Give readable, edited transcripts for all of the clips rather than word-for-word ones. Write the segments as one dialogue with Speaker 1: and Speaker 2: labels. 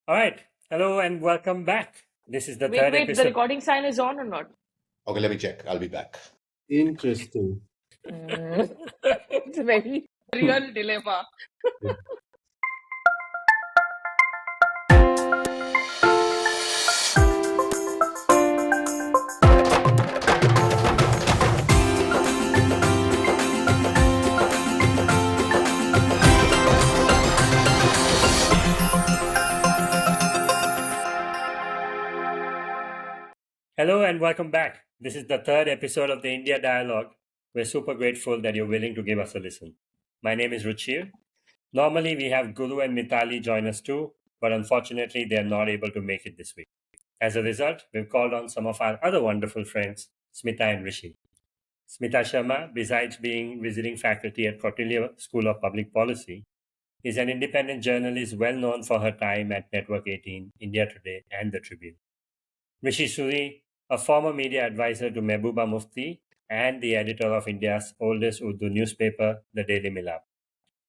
Speaker 1: All right. Hello and welcome back. This is the
Speaker 2: Wait,
Speaker 1: third
Speaker 2: wait, the
Speaker 1: episode.
Speaker 2: recording sign is on or not?
Speaker 3: Okay, let me check. I'll be back.
Speaker 4: Interesting.
Speaker 2: It's a very real dilemma.
Speaker 1: Hello and welcome back. This is the third episode of the India Dialogue. We're super grateful that you're willing to give us a listen. My name is Ruchir. Normally, we have Guru and Mitali join us too, but unfortunately, they're not able to make it this week. As a result, we've called on some of our other wonderful friends, Smita and Rishi. Smita Sharma, besides being visiting faculty at Kautilya School of Public Policy, is an independent journalist well known for her time at Network 18, India Today, and The Tribune. Rishi Suri, a former media advisor to Mehbooba Mufti and the editor of India's oldest Urdu newspaper, The Daily Milab.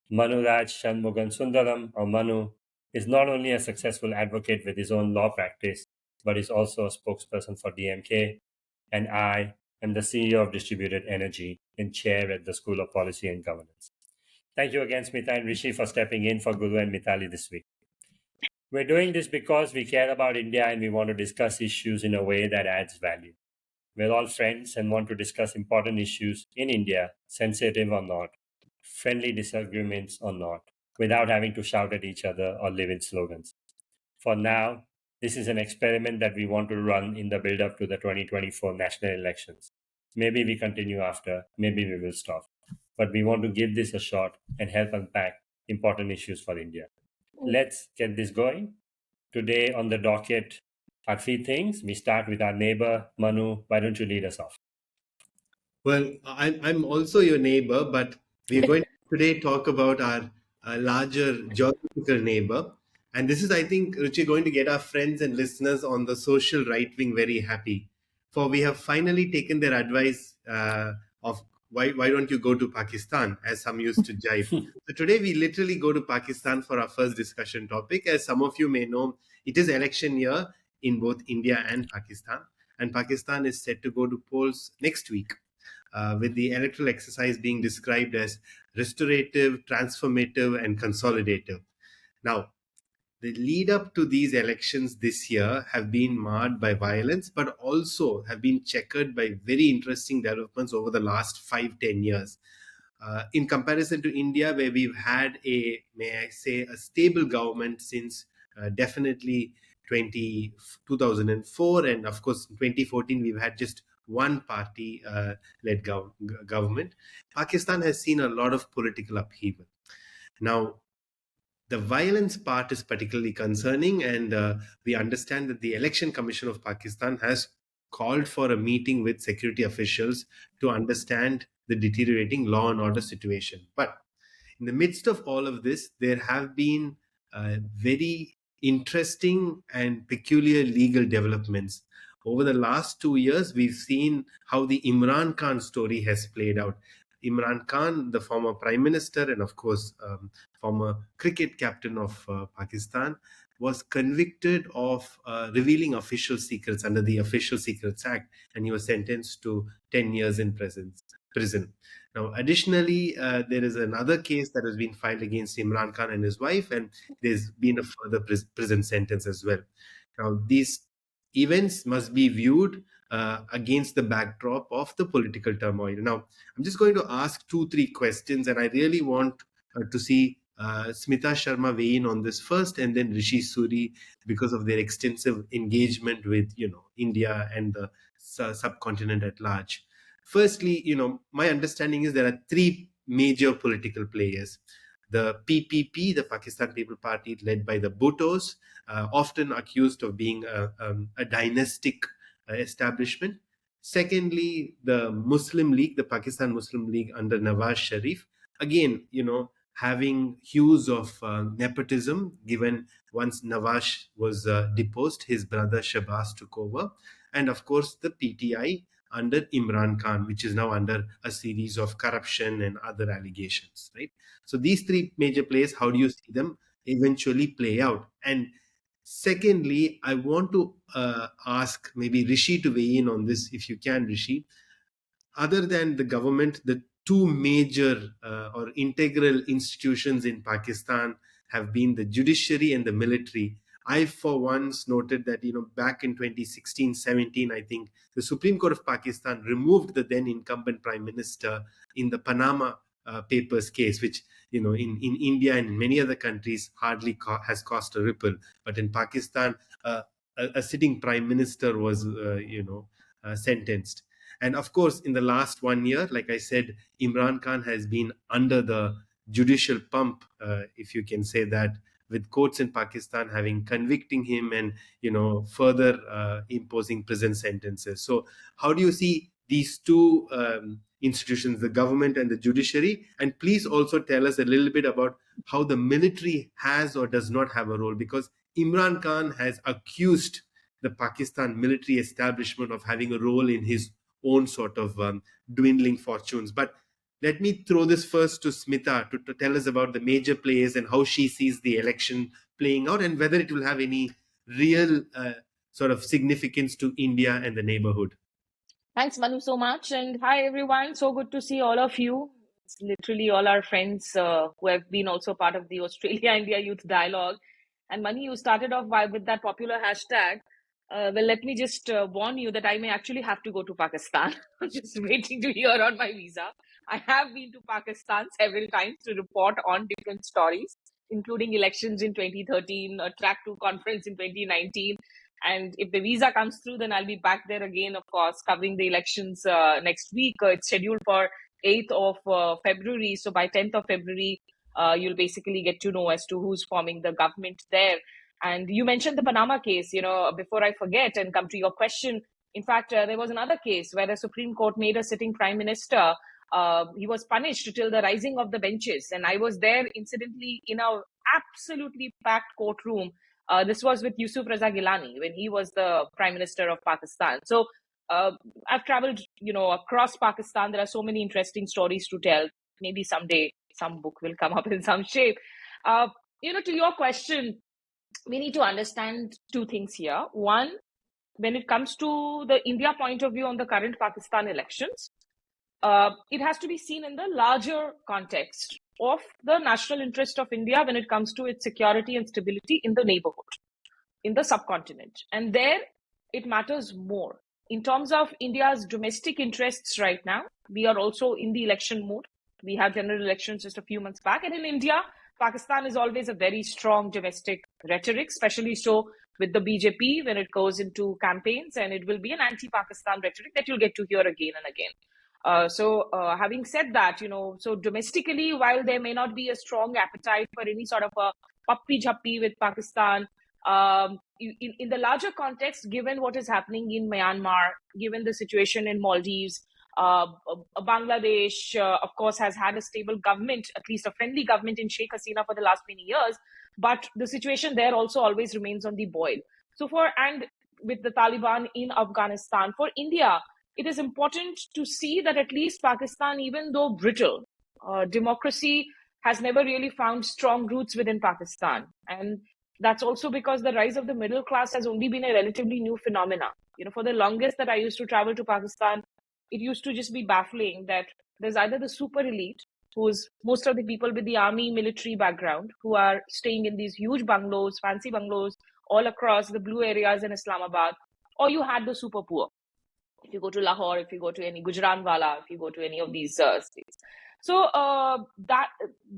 Speaker 1: Manu Raj Shanmugan Sundaram, or Manu, is not only a successful advocate with his own law practice, but is also a spokesperson for DMK, and I am the CEO of Distributed Energy and chair at the School of Policy and Governance. Thank you again, Smita and Rishi, for stepping in for Guru and Mitali this week. We're doing this because we care about India and we want to discuss issues in a way that adds value. We're all friends and want to discuss important issues in India, sensitive or not, friendly disagreements or not, without having to shout at each other or live in slogans. For now, this is an experiment that we want to run in the build up to the 2024 national elections. Maybe we continue after, maybe we will stop. But we want to give this a shot and help unpack important issues for India. Let's get this going. Today on the docket are three things. We start with our neighbor, Manu. Why don't you lead us off?
Speaker 4: Well, I'm also your neighbor, but we're going to today talk about our larger geographical neighbor. And this is, I think, Ruchi, going to get our friends and listeners on the social right wing very happy. For we have finally taken their advice of why don't you go to Pakistan, as some used to jibe. So today we literally go to Pakistan for our first discussion topic. As some of you may know, it is election year in both India and Pakistan. And Pakistan is set to go to polls next week. With the electoral exercise being described as restorative, transformative, and consolidative. Now, the lead up to these elections this year have been marred by violence, but also have been checkered by very interesting developments over the last 5-10 years. In comparison to India, where we've had may I say, a stable government since definitely 2004, and of course, in 2014, we've had just one party led government. Pakistan has seen a lot of political upheaval. Now, the violence part is particularly concerning, and we understand that the Election Commission of Pakistan has called for a meeting with security officials to understand the deteriorating law and order situation. But in the midst of all of this, there have been very interesting and peculiar legal developments. Over the last 2 years, we've seen how the Imran Khan story has played out. Imran Khan, the former prime minister and, of course, former cricket captain of Pakistan, was convicted of revealing official secrets under the Official Secrets Act, and he was sentenced to 10 years in prison. Now, additionally, there is another case that has been filed against Imran Khan and his wife, and there's been a further prison sentence as well. Now, these events must be viewed against the backdrop of the political turmoil. Now, I'm just going to ask 2-3 questions, and I really want to see Smita Sharma weigh in on this first, and then Rishi Suri, because of their extensive engagement with India and the subcontinent at large. Firstly, my understanding is there are three major political players. The PPP, the Pakistan People Party, led by the Bhuttos, often accused of being a dynastic establishment. Secondly, the Muslim League, the Pakistan Muslim League under Nawaz Sharif, again, having hues of nepotism, given once Nawaz was deposed, his brother Shabazz took over. And of course, the PTI under Imran Khan, which is now under a series of corruption and other allegations, right? So these three major players, how do you see them eventually play out? And Secondly, I want to ask maybe Rishi to weigh in on this, if you can, Rishi. Other than the government, the two major or integral institutions in Pakistan have been the judiciary and the military. I, for once, noted that, back in 2016-17, I think the Supreme Court of Pakistan removed the then incumbent prime minister in the Panama Papers case, which, in India and in many other countries hardly has caused a ripple. But in Pakistan, a sitting prime minister was, sentenced. And of course, in the last 1 year, like I said, Imran Khan has been under the judicial pump, if you can say that, with courts in Pakistan having convicting him and, further imposing prison sentences. So how do you see these two institutions, the government and the judiciary? And please also tell us a little bit about how the military has or does not have a role, because Imran Khan has accused the Pakistan military establishment of having a role in his own sort of dwindling fortunes. But let me throw this first to Smita to tell us about the major players and how she sees the election playing out, and whether it will have any real sort of significance to India and the neighborhood.
Speaker 2: Thanks, Manu, so much. And hi, everyone. So good to see all of you. It's literally all our friends who have been also part of the Australia-India Youth Dialogue. And Manu, you started off with that popular hashtag. Well, let me just warn you that I may actually have to go to Pakistan. I'm just waiting to hear on my visa. I have been to Pakistan several times to report on different stories, including elections in 2013, a track 2 conference in 2019. And if the visa comes through, then I'll be back there again, of course, covering the elections next week. It's scheduled for 8th of February. So by 10th of February, you'll basically get to know as to who's forming the government there. And you mentioned the Panama case, before I forget and come to your question. In fact, there was another case where the Supreme Court made a sitting prime minister. He was punished till the rising of the benches. And I was there, incidentally, in a absolutely packed courtroom. This was with Yusuf Raza Gilani when he was the Prime Minister of Pakistan. So I've traveled, across Pakistan. There are so many interesting stories to tell. Maybe someday some book will come up in some shape. To your question, we need to understand two things here. One, when it comes to the India point of view on the current Pakistan elections, it has to be seen in the larger context of the national interest of India when it comes to its security and stability in the neighborhood, in the subcontinent. And there, it matters more. In terms of India's domestic interests right now, we are also in the election mode. We had general elections just a few months back. And in India, Pakistan is always a very strong domestic rhetoric, especially so with the BJP when it goes into campaigns, and it will be an anti-Pakistan rhetoric that you'll get to hear again and again. So having said that, so domestically, while there may not be a strong appetite for any sort of a puppy-jhappi with Pakistan, in the larger context, given what is happening in Myanmar, given the situation in Maldives, Bangladesh, of course, has had a stable government, at least a friendly government in Sheikh Hasina for the last many years, but the situation there also always remains on the boil. And with the Taliban in Afghanistan, for India, it is important to see that at least Pakistan, even though brittle, democracy has never really found strong roots within Pakistan. And that's also because the rise of the middle class has only been a relatively new phenomena. For the longest that I used to travel to Pakistan, it used to just be baffling that there's either the super elite, who's most of the people with the army military background, who are staying in these huge bungalows, fancy bungalows, all across the blue areas in Islamabad, or you had the super poor. If you go to Lahore, if you go to any Gujranwala, if you go to any of these states. So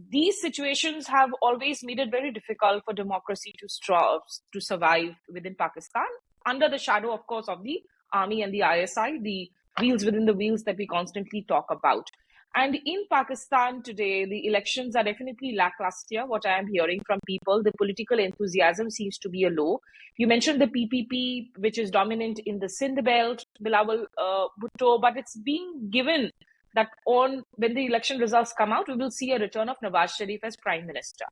Speaker 2: these situations have always made it very difficult for democracy to survive within Pakistan, under the shadow, of course, of the army and the ISI, the wheels within the wheels that we constantly talk about. And in Pakistan today, the elections are definitely lackluster. What I am hearing from people, the political enthusiasm seems to be a low. You mentioned the PPP, which is dominant in the Sindh belt, Bilawal Bhutto, but it's being given that when the election results come out, we will see a return of Nawaz Sharif as Prime Minister.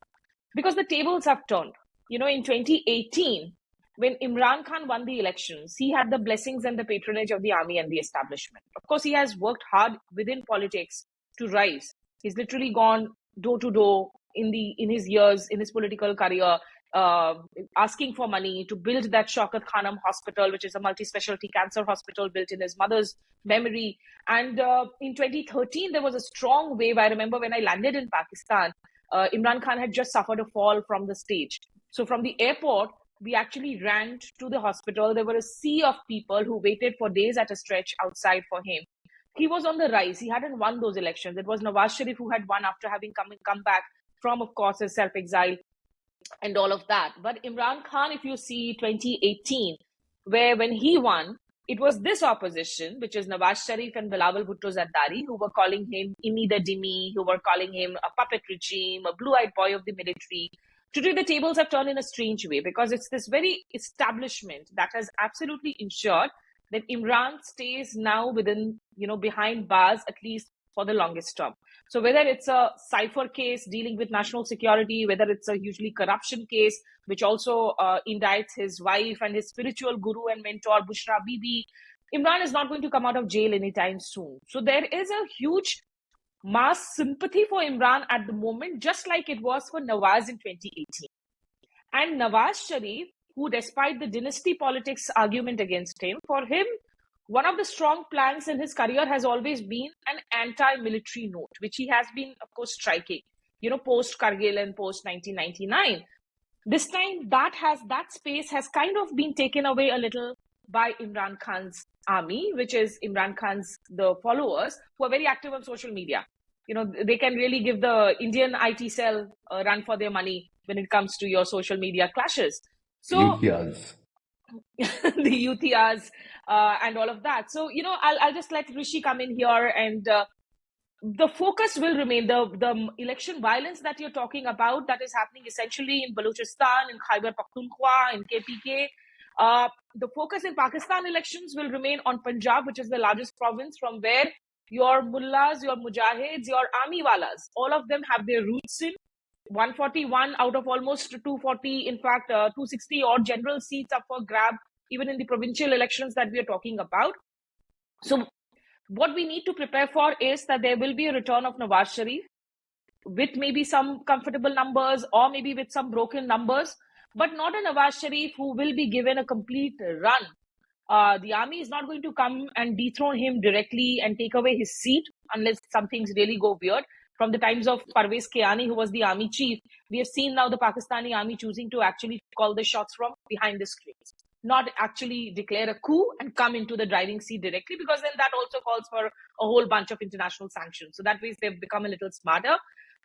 Speaker 2: Because the tables have turned. In 2018, when Imran Khan won the elections, he had the blessings and the patronage of the army and the establishment. Of course, he has worked hard within politics to rise. He's literally gone door to door in his years, in his political career, uh, asking for money to build that Shaukat Khanum Hospital, which is a multi-specialty cancer hospital built in his mother's memory. And in 2013, there was a strong wave. I remember when I landed in Pakistan, Imran Khan had just suffered a fall from the stage. So from the airport, we actually ran to the hospital. There were a sea of people who waited for days at a stretch outside for him. He was on the rise. He hadn't won those elections. It was Nawaz Sharif who had won after having come back from, of course, his self-exile and all of that. But Imran Khan, if you see 2018, where when he won, it was this opposition, which is Nawaz Sharif and Bilawal Bhutto Zardari, who were calling him Imi the Dimi, who were calling him a puppet regime, a blue-eyed boy of the military. Today, the tables have turned in a strange way because it's this very establishment that has absolutely ensured that Imran stays now within, behind bars, at least for the longest term. So whether it's a cipher case dealing with national security, whether it's a hugely corruption case, which also indicts his wife and his spiritual guru and mentor, Bushra Bibi, Imran is not going to come out of jail anytime soon. So there is a huge mass sympathy for Imran at the moment, just like it was for Nawaz in 2018. And Nawaz Sharif, who despite the dynasty politics argument against him, for him, one of the strong planks in his career has always been an anti-military note, which he has been, of course, striking, post-Kargil and post-1999. This time, that space has kind of been taken away a little by Imran Khan's army, which is Imran Khan's, the followers, who are very active on social media. They can really give the Indian IT cell a run for their money when it comes to your social media clashes. So
Speaker 3: UTRs.
Speaker 2: the UTRs and all of that. So, I'll just let Rishi come in here, and the focus will remain. The election violence that you're talking about, that is happening essentially in Balochistan, in Khyber Pakhtunkhwa, in KPK. The focus in Pakistan elections will remain on Punjab, which is the largest province from where your mullahs, your mujahids, your army walas, all of them have their roots in. 141 out of almost 240, in fact, 260 odd general seats up for grab, even in the provincial elections that we are talking about. So what we need to prepare for is that there will be a return of Nawaz Sharif with maybe some comfortable numbers or maybe with some broken numbers, but not a Nawaz Sharif who will be given a complete run. The army is not going to come and dethrone him directly and take away his seat unless some things really go weird. From the times of Parvez Kiani, who was the army chief, we have seen now the Pakistani army choosing to actually call the shots from behind the screens, not actually declare a coup and come into the driving seat directly, because then that also calls for a whole bunch of international sanctions. So that way they've become a little smarter.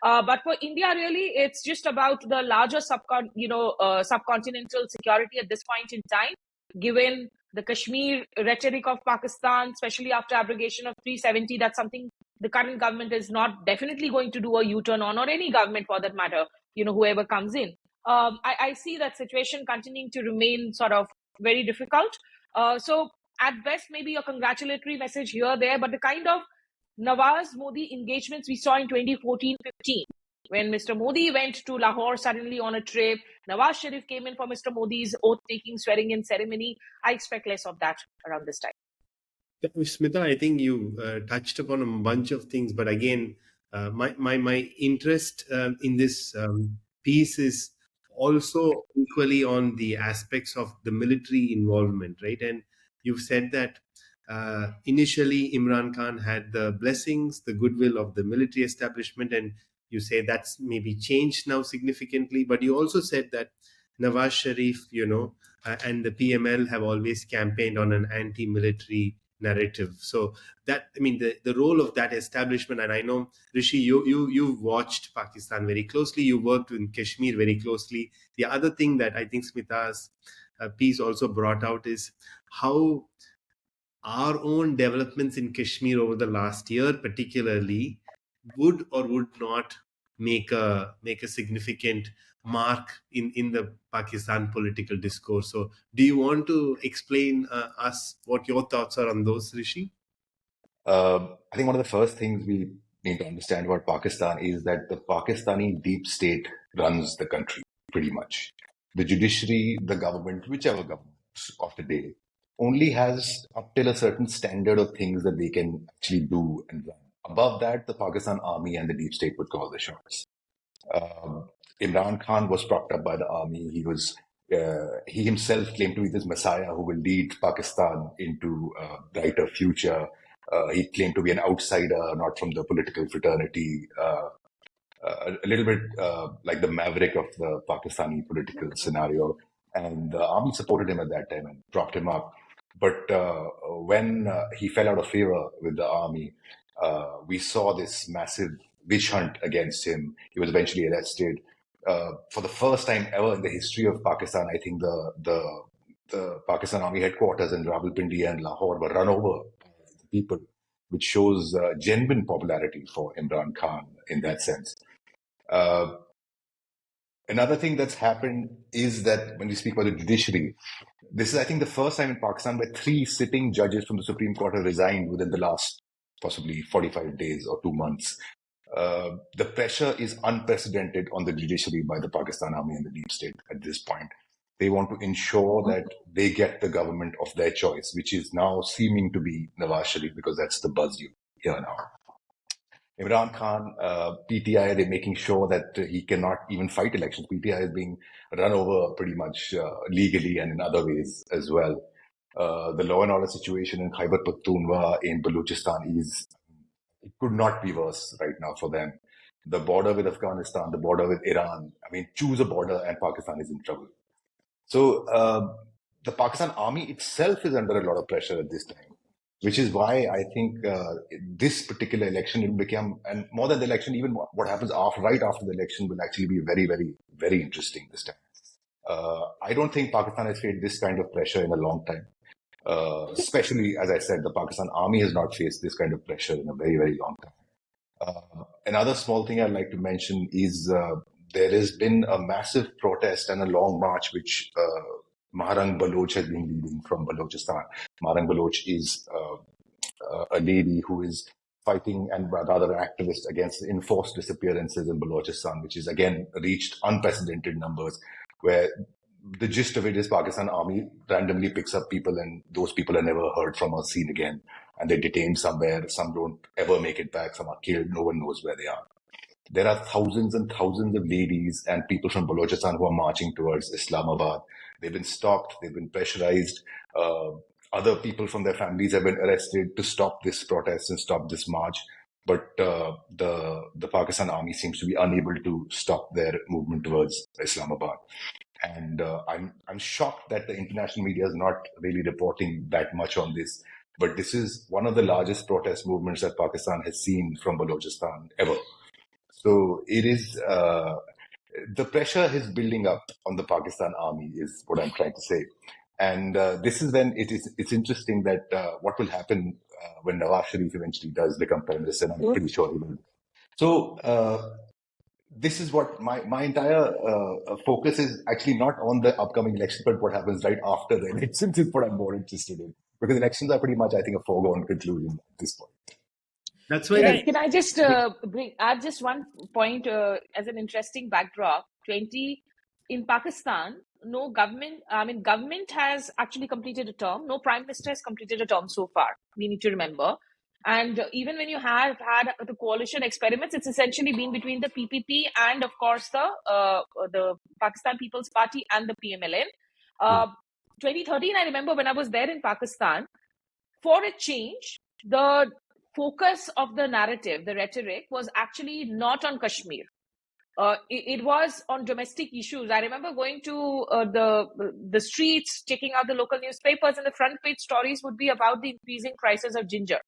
Speaker 2: But for India, really, it's just about the larger subcontinental security at this point in time, given the Kashmir rhetoric of Pakistan, especially after abrogation of 370. That's something the current government is not definitely going to do a U-turn on, or any government for that matter, whoever comes in. I see that situation continuing to remain sort of very difficult. So at best, maybe a congratulatory message here, there, but the kind of Nawaz Modi engagements we saw in 2014-15, when Mr. Modi went to Lahore suddenly on a trip, Nawaz Sharif came in for Mr. Modi's oath-taking, swearing-in ceremony. I expect less of that around this time.
Speaker 4: Smita, I think you touched upon a bunch of things, but again, my interest in this piece is also equally on the aspects of the military involvement, right? And you've said that initially Imran Khan had the blessings, the goodwill of the military establishment, and you say that's maybe changed now significantly. But you also said that Nawaz Sharif, and the PML have always campaigned on an anti-military narrative. So that, the role of that establishment, and I know, Rishi, you've watched Pakistan very closely, you worked in Kashmir very closely. The other thing that I think Smita's piece also brought out is how our own developments in Kashmir over the last year particularly would or would not make a significant mark in the Pakistan political discourse. So do you want to explain us what your thoughts are on those, Rishi?
Speaker 3: I think one of the first things we need to understand about Pakistan is that the Pakistani deep state runs the country pretty much. The judiciary, the government, whichever government of the day, only has up till a certain standard of things that they can actually do and run. Above that, the Pakistan army and the deep state would call the shots. Imran Khan was propped up by the army. He himself claimed to be this messiah who will lead Pakistan into a brighter future. He claimed to be an outsider, not from the political fraternity. A little bit like the maverick of the Pakistani political scenario. And the army supported him at that time and propped him up. But when he fell out of favor with the army, we saw this massive witch hunt against him. He was eventually arrested. For the first time ever in the history of Pakistan, I think the Pakistan Army headquarters in Rawalpindi and Lahore were run over by the people, which shows genuine popularity for Imran Khan in that sense. Another thing that's happened is that when we speak about the judiciary, this is, I think, the first time in Pakistan where 3 sitting judges from the Supreme Court have resigned within the last possibly 45 days or 2 months. The pressure is unprecedented on the judiciary by the Pakistan Army and the deep state at this point. They want to ensure that they get the government of their choice, which is now seeming to be Nawaz Sharif, because that's the buzz you hear now. Imran Khan, PTI, they're making sure that he cannot even fight elections. PTI is being run over pretty much legally and in other ways as well. The law and order situation in Khyber Pakhtunkhwa in Balochistan it could not be worse right now for them. The border with Afghanistan, the border with Iran, I mean, choose a border and Pakistan is in trouble. So the Pakistan Army itself is under a lot of pressure at this time, which is why I think this particular election will become, and more than the election, even what happens right after the election will actually be very, very, very interesting this time. I don't think Pakistan has faced this kind of pressure in a long time. Especially, as I said, the Pakistan Army has not faced this kind of pressure in a very, very long time. Another small thing I'd like to mention is there has been a massive protest and a long march which Maharang Baloch has been leading from Balochistan. Maharang Baloch is a lady who is fighting and rather an activist against enforced disappearances in Balochistan, which is again reached unprecedented numbers, where the gist of it is Pakistan Army randomly picks up people and those people are never heard from or seen again. And they're detained somewhere. Some don't ever make it back. Some are killed. No one knows where they are. There are thousands and thousands of ladies and people from Balochistan who are marching towards Islamabad. They've been stopped. They've been pressurized. Other people from their families have been arrested to stop this protest and stop this march. But the Pakistan Army seems to be unable to stop their movement towards Islamabad. And I'm shocked that the international media is not really reporting that much on this. But this is one of the largest protest movements that Pakistan has seen from Balochistan ever. So it is, the pressure is building up on the Pakistan Army is what I'm trying to say. And this is when it's interesting that what will happen when Nawaz Sharif eventually does become Prime Minister, and I'm pretty sure he will. So this is what my entire focus is actually not on the upcoming election, but what happens right after the elections is what I'm more interested in. Because elections are pretty much, I think, a foregone conclusion at this point.
Speaker 4: That's why.
Speaker 2: Can I just add just one point as an interesting backdrop? In Pakistan, no government. I mean, government has actually completed a term. No prime minister has completed a term so far. We need to remember. And even when you have had the coalition experiments, it's essentially been between the PPP and, of course, the Pakistan People's Party and the PMLN. 2013, I remember when I was there in Pakistan, for a change, the focus of the narrative, the rhetoric, was actually not on Kashmir. It was on domestic issues. I remember going to the streets, checking out the local newspapers, and the front page stories would be about the increasing prices of ginger.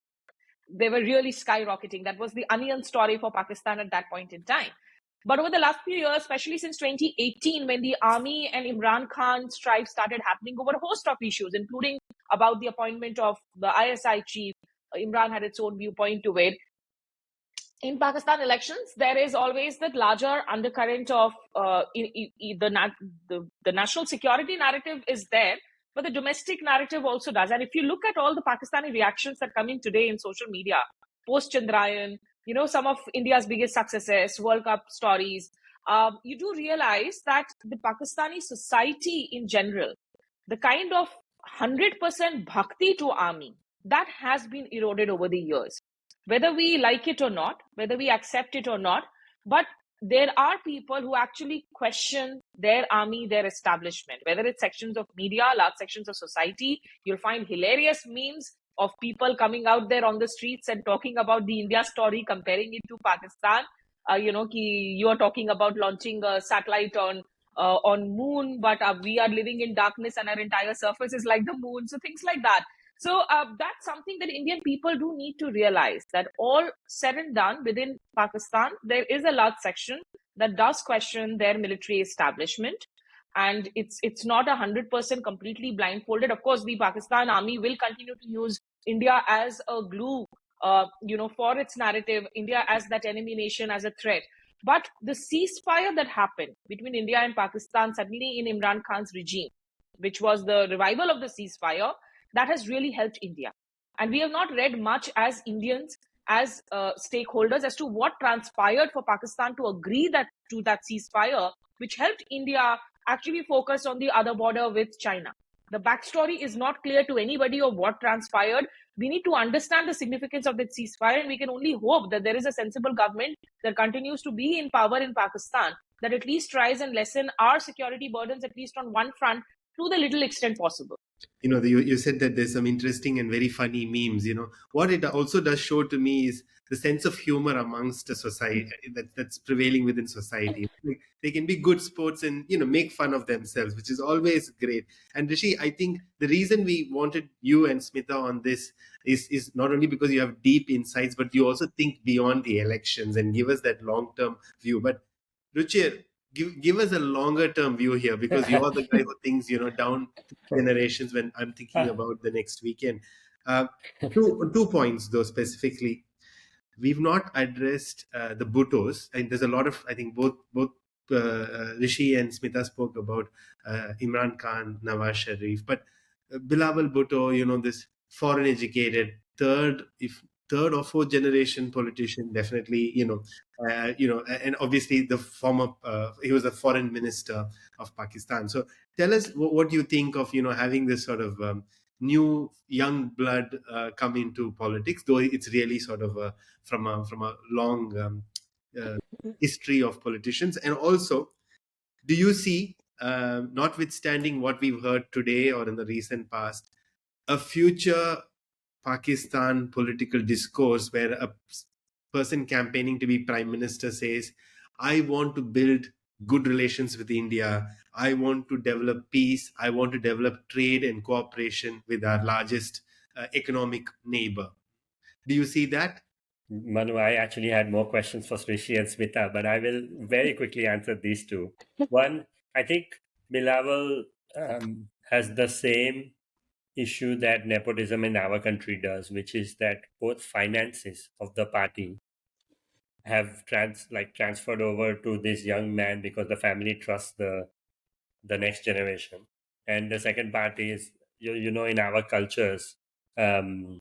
Speaker 2: They were really skyrocketing. That was the onion story for Pakistan at that point in time. But over the last few years, especially since 2018, when the army and Imran Khan strife started happening over a host of issues, including about the appointment of the ISI chief, Imran had its own viewpoint to it. In Pakistan elections, there is always that larger undercurrent of the national security narrative is there, but the domestic narrative also does. And if you look at all the Pakistani reactions that come in today in social media, post-Chandrayaan, some of India's biggest successes, World Cup stories, you do realize that the Pakistani society in general, the kind of 100% bhakti to army, that has been eroded over the years. Whether we like it or not, whether we accept it or not, but there are people who actually question their army, their establishment, whether it's sections of media, large sections of society. You'll find hilarious memes of people coming out there on the streets and talking about the India story, comparing it to Pakistan. You are talking about launching a satellite on moon, but we are living in darkness and our entire surface is like the moon. So things like that. So that's something that Indian people do need to realize, that all said and done within Pakistan, there is a large section that does question their military establishment. And it's not 100% completely blindfolded. Of course, the Pakistan army will continue to use India as a glue, for its narrative, India as that enemy nation, as a threat. But the ceasefire that happened between India and Pakistan suddenly in Imran Khan's regime, which was the revival of the ceasefire, that has really helped India. And we have not read much as Indians, as stakeholders, as to what transpired for Pakistan to agree to that ceasefire, which helped India actually focus on the other border with China. The backstory is not clear to anybody of what transpired. We need to understand the significance of that ceasefire, and we can only hope that there is a sensible government that continues to be in power in Pakistan that at least tries and lessen our security burdens, at least on one front, to the little extent possible.
Speaker 4: You said that there's some interesting and very funny memes. What it also does show to me is the sense of humor amongst the society that's prevailing within society. They can be good sports and make fun of themselves, which is always great. And Rishi, I think the reason we wanted you and Smita on this is not only because you have deep insights, but you also think beyond the elections and give us that long-term view. But Ruchir, give us a longer term view here, because you are the guy who thinks down generations when I'm thinking about the next weekend. Two points though specifically. We've not addressed the Bhuttos, and there's a lot of, I think both Rishi and Smita spoke about Imran Khan, Nawaz Sharif, but Bilawal Bhutto, this foreign educated third or fourth generation politician, definitely, and obviously the former, he was the foreign minister of Pakistan. So tell us what you think of, having this sort of new young blood come into politics, though it's really sort of from a long history of politicians. And also, do you see, notwithstanding what we've heard today or in the recent past, a future Pakistan political discourse where a person campaigning to be prime minister says, I want to build good relations with India, I want to develop peace, I want to develop trade and cooperation with our largest economic neighbor? Do you see that?
Speaker 1: Manu, I actually had more questions for Rishi and Smita, but I will very quickly answer these two. One, I think Bilawal has the same issue that nepotism in our country does, which is that both finances of the party have transferred over to this young man because the family trusts the next generation. And the second part is, in our cultures, the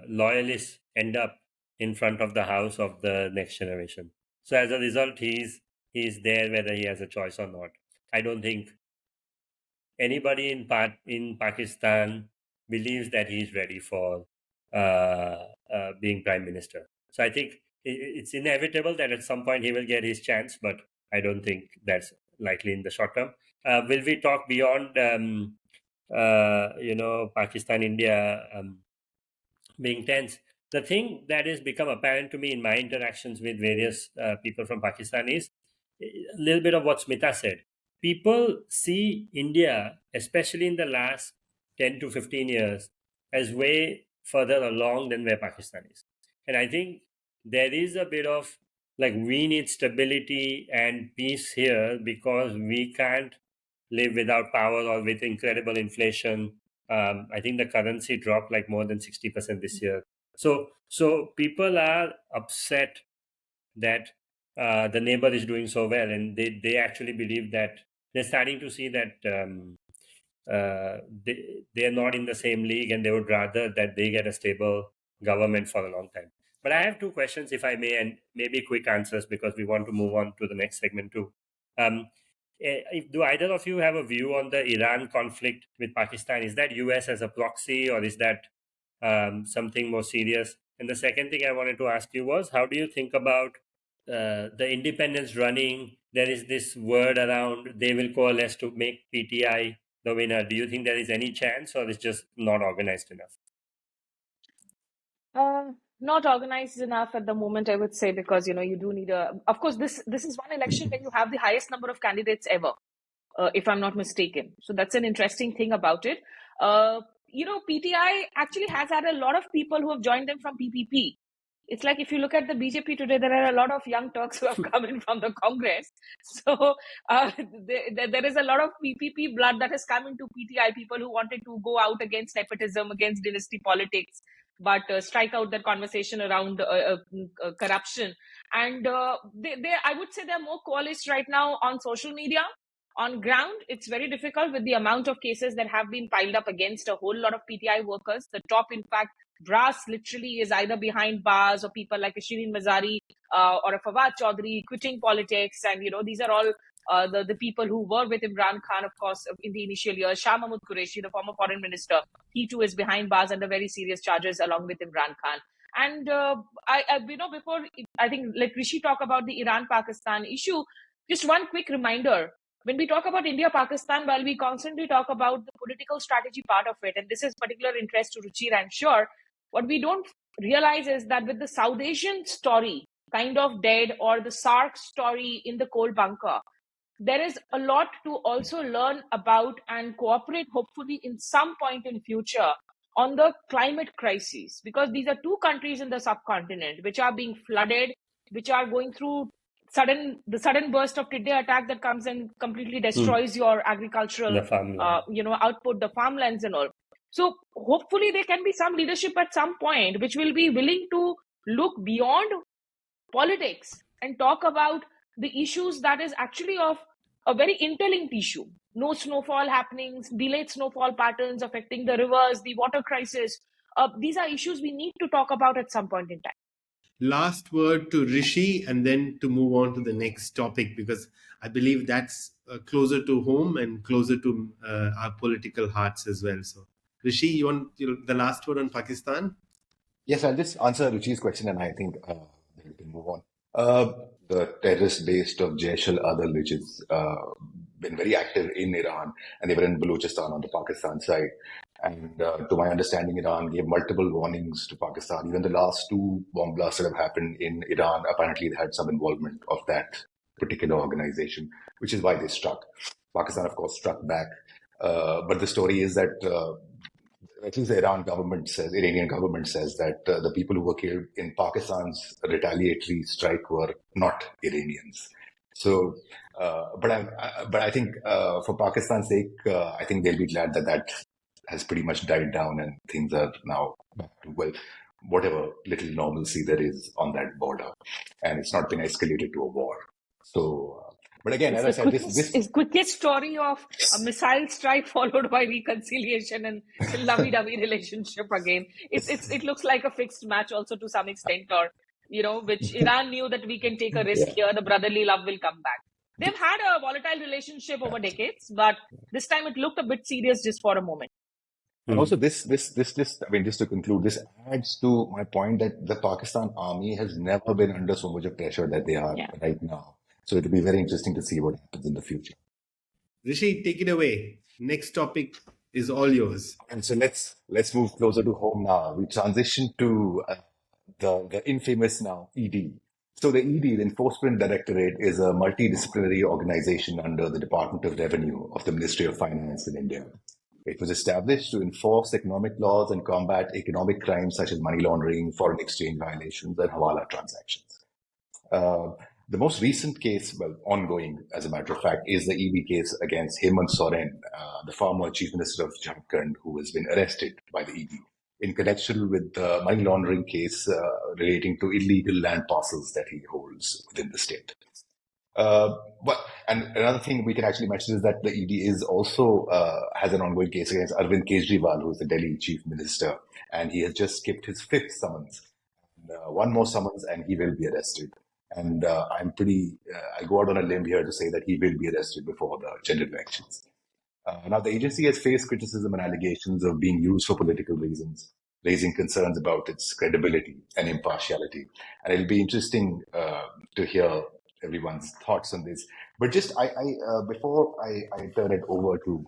Speaker 1: loyalists end up in front of the house of the next generation. So as a result, he's there whether he has a choice or not. I don't think anybody in Pakistan believes that he's ready for being prime minister. So I think it's inevitable that at some point he will get his chance, but I don't think that's likely in the short term. Will we talk beyond, Pakistan, India being tense? The thing that has become apparent to me in my interactions with various people from Pakistan is a little bit of what Smita said. People see India, especially in the last 10 to 15 years, as way further along than where Pakistan is. And I think there is a bit of we need stability and peace here because we can't live without power or with incredible inflation. I think the currency dropped more than 60% this year. So people are upset that the neighbor is doing so well, and they actually believe that they're starting to see that they're not in the same league, and they would rather that they get a stable government for a long time. But I have two questions, if I may, and maybe quick answers because we want to move on to the next segment too. Do either of you have a view on the Iran conflict with Pakistan? Is that US as a proxy, or is that something more serious? And the second thing I wanted to ask you was, how do you think about the independents running, there is this word around they will coalesce to make PTI the winner. Do you think there is any chance, or it's just not organized enough?
Speaker 2: Not organized enough at the moment, I would say, because you do need of course, this is one election where you have the highest number of candidates ever, if I'm not mistaken. So that's an interesting thing about it. PTI actually has had a lot of people who have joined them from PPP. It's like if you look at the BJP today, there are a lot of young Turks who have come in from the Congress. So there is a lot of PPP blood that has come into PTI, people who wanted to go out against nepotism, against dynasty politics, but strike out that conversation around corruption. And I would say they're more coalesced right now on social media. On ground, it's very difficult with the amount of cases that have been piled up against a whole lot of PTI workers. The top, in fact, brass literally is either behind bars, or people like a Shireen Mazari or a Fawad Chaudhry quitting politics. And, these are all the people who were with Imran Khan, of course, in the initial years. Shah Mahmood Qureshi, the former foreign minister, he too is behind bars under very serious charges along with Imran Khan. And before I think let Rishi talk about the Iran-Pakistan issue, just one quick reminder. When we talk about India-Pakistan, while we constantly talk about the political strategy part of it, and this is particular interest to Ruchir, I'm sure, what we don't realize is that with the South Asian story kind of dead, or the SARC story in the coal bunker, there is a lot to also learn about and cooperate, hopefully, in some point in future on the climate crisis, because these are two countries in the subcontinent which are being flooded, which are going through the sudden burst of Tidde attack that comes and completely destroys your agricultural output, the farmlands and all. So hopefully there can be some leadership at some point which will be willing to look beyond politics and talk about the issues that is actually of a very interlinked issue. No snowfall happenings, delayed snowfall patterns affecting the rivers, the water crisis. These are issues we need to talk about at some point in time.
Speaker 4: Last word to Rishi, and then to move on to the next topic, because I believe that's closer to home and closer to our political hearts as well. So, Rishi, you want the last word on Pakistan?
Speaker 3: Yes, I'll just answer Ruchi's question, and I think we can move on. The terrorist base of Jaish al-Adl, which has been very active in Iran, and they were in Balochistan on the Pakistan side. And to my understanding, Iran gave multiple warnings to Pakistan. Even the last two bomb blasts that have happened in Iran, apparently they had some involvement of that particular organization, which is why they struck. Pakistan, of course, struck back. But the story is that at least the Iranian government says that the people who were killed in Pakistan's retaliatory strike were not Iranians. So, but I think for Pakistan's sake, I think they'll be glad that has pretty much died down and things are now back to, well, whatever little normalcy there is on that border, and it's not been escalated to a war. So. But again, as I said,
Speaker 2: this quickest story of a missile strike followed by reconciliation and lovey-dovey relationship again. It looks like a fixed match also to some extent, or which Iran knew that we can take a risk here. The brotherly love will come back. They've had a volatile relationship over decades, but this time it looked a bit serious just for a moment.
Speaker 3: And also this, I mean, just to conclude, this adds to my point that the Pakistan army has never been under so much of pressure that they are right now. So it'll be very interesting to see what happens in the future.
Speaker 4: Rishi, take it away. Next topic is all yours.
Speaker 3: And so let's move closer to home now. We transition to the infamous now ED. So the ED, the Enforcement Directorate, is a multidisciplinary organization under the Department of Revenue of the Ministry of Finance in India. It was established to enforce economic laws and combat economic crimes such as money laundering, foreign exchange violations, and hawala transactions. The most recent case, well, ongoing as a matter of fact, is the ED case against Hemant Soren, the former Chief Minister of Jharkhand, who has been arrested by the ED in connection with the money laundering case relating to illegal land parcels that he holds within the state. And another thing we can actually mention is that the ED is also has an ongoing case against Arvind Kejriwal, who is the Delhi Chief Minister, and he has just skipped his fifth summons. One more summons, and he will be arrested. And I go out on a limb here to say that he will be arrested before the general elections. Now, the agency has faced criticism and allegations of being used for political reasons. raising concerns about its credibility and impartiality. And it'll be interesting to hear everyone's thoughts on this. But just before I turn it over to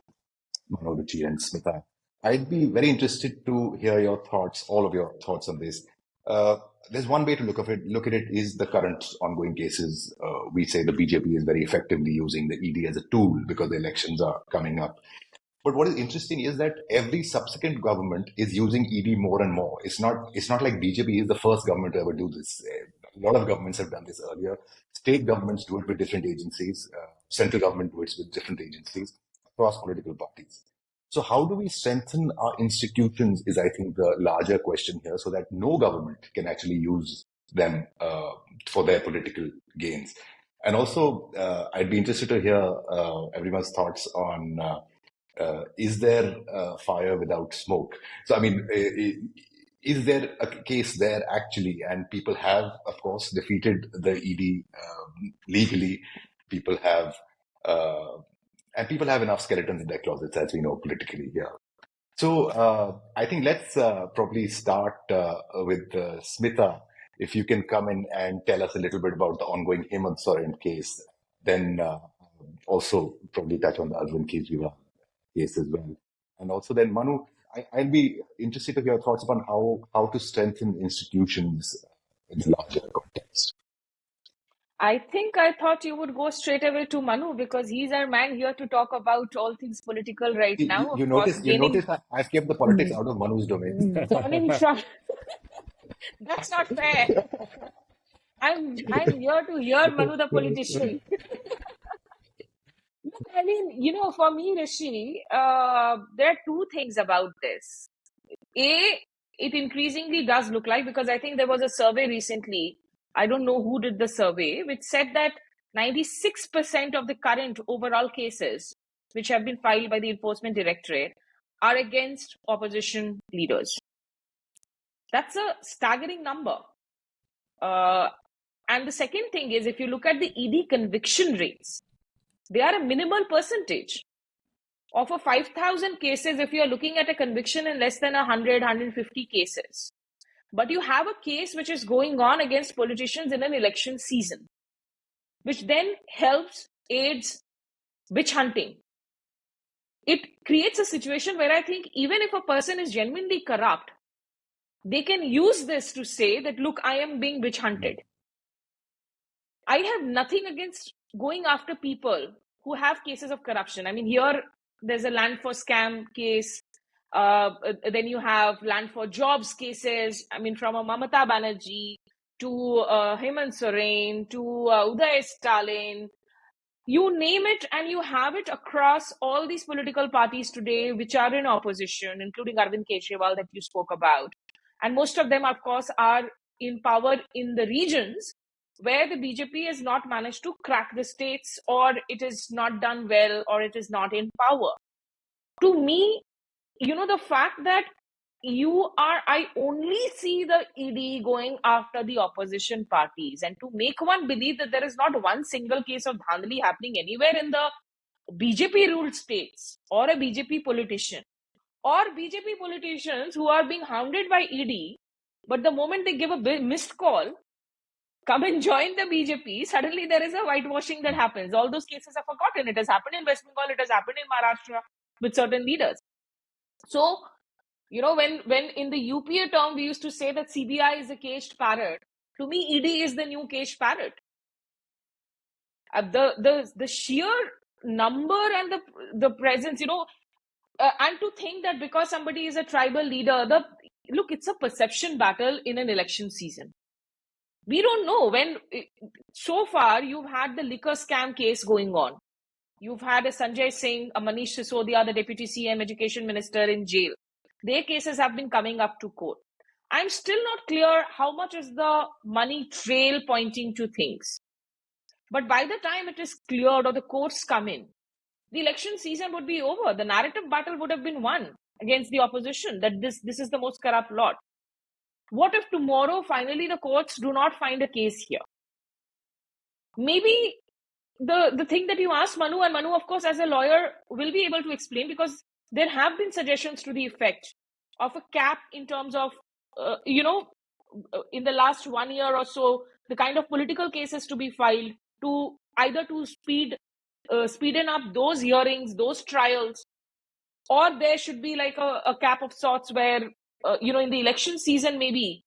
Speaker 3: Manu, Ruchir, and Smita, I'd be very interested to hear your thoughts, all of your thoughts on this. There's one way to look at it is the current ongoing cases. We say the BJP is very effectively using the ED as a tool because the elections are coming up. But what is interesting is that every subsequent government is using ED more and more. It's not like BJP is the first government to ever do this. A lot of governments have done this earlier. State governments do it with different agencies. Central government do it with different agencies across political parties. So how do we strengthen our institutions is, I think, the larger question here, so that no government can actually use them for their political gains. And also, I'd be interested to hear everyone's thoughts on is there fire without smoke? So, I mean, is there a case there actually? And people have, of course, defeated the ED legally. People have enough skeletons in their closets, as we know politically here. So I think let's probably start with Smita. If you can come in and tell us a little bit about the ongoing Hemant Soren case, then also probably touch on the Arvind Kejriwal case as well. And also then, Manu, I'd be interested to hear your thoughts upon how to strengthen institutions in the larger context.
Speaker 2: I think I thought you would go straight away to Manu because he's our man here to talk about all things political right now.
Speaker 3: You notice I've kept the politics out of Manu's domain.
Speaker 2: That's not fair. I'm here to hear Manu the politician. Look, I mean, for me, Rishi, there are two things about this. A, it increasingly does look like, because I think there was a survey recently, I don't know who did the survey, which said that 96% of the current overall cases which have been filed by the Enforcement Directorate are against opposition leaders. That's a staggering number. And the second thing is, if you look at the ED conviction rates, they are a minimal percentage. Of a 5,000 cases, if you are looking at a conviction in less than 100, 150 cases, but you have a case which is going on against politicians in an election season, which then aids witch hunting. It creates a situation where I think even if a person is genuinely corrupt, they can use this to say that, look, I am being witch hunted. I have nothing against going after people who have cases of corruption. I mean, here there's a land for scam case. Then you have land for jobs cases. I mean, from a Mamata Banerjee to Hemant Soren to Uday Stalin, you name it, and you have it across all these political parties today which are in opposition, including Arvind Kejriwal that you spoke about. And most of them, of course, are in power in the regions where the BJP has not managed to crack the states, or it is not done well, or it is not in power. To me, the fact that I only see the ED going after the opposition parties, and to make one believe that there is not one single case of Dhandali happening anywhere in the BJP-ruled states, or a BJP politician, or BJP politicians who are being hounded by ED, but the moment they give a missed call, come and join the BJP, suddenly there is a whitewashing that happens. All those cases are forgotten. It has happened in West Bengal, it has happened in Maharashtra with certain leaders. So, when in the UPA term, we used to say that CBI is a caged parrot, to me, ED is the new caged parrot. The sheer number and the presence, and to think that because somebody is a tribal leader, look, it's a perception battle in an election season. We don't know so far you've had the liquor scam case going on. You've had a Sanjay Singh, a Manish Sisodia, the Deputy CM Education Minister, in jail. Their cases have been coming up to court. I'm still not clear how much is the money trail pointing to things. But by the time it is cleared or the courts come in, the election season would be over. The narrative battle would have been won against the opposition that this is the most corrupt lot. What if tomorrow, finally, the courts do not find a case here? Maybe the thing that you asked Manu, and Manu, of course, as a lawyer, will be able to explain, because there have been suggestions to the effect of a cap in terms of, in the last 1 year or so, the kind of political cases to be filed, to either to speeden up those hearings, those trials, or there should be like a cap of sorts where, in the election season, maybe,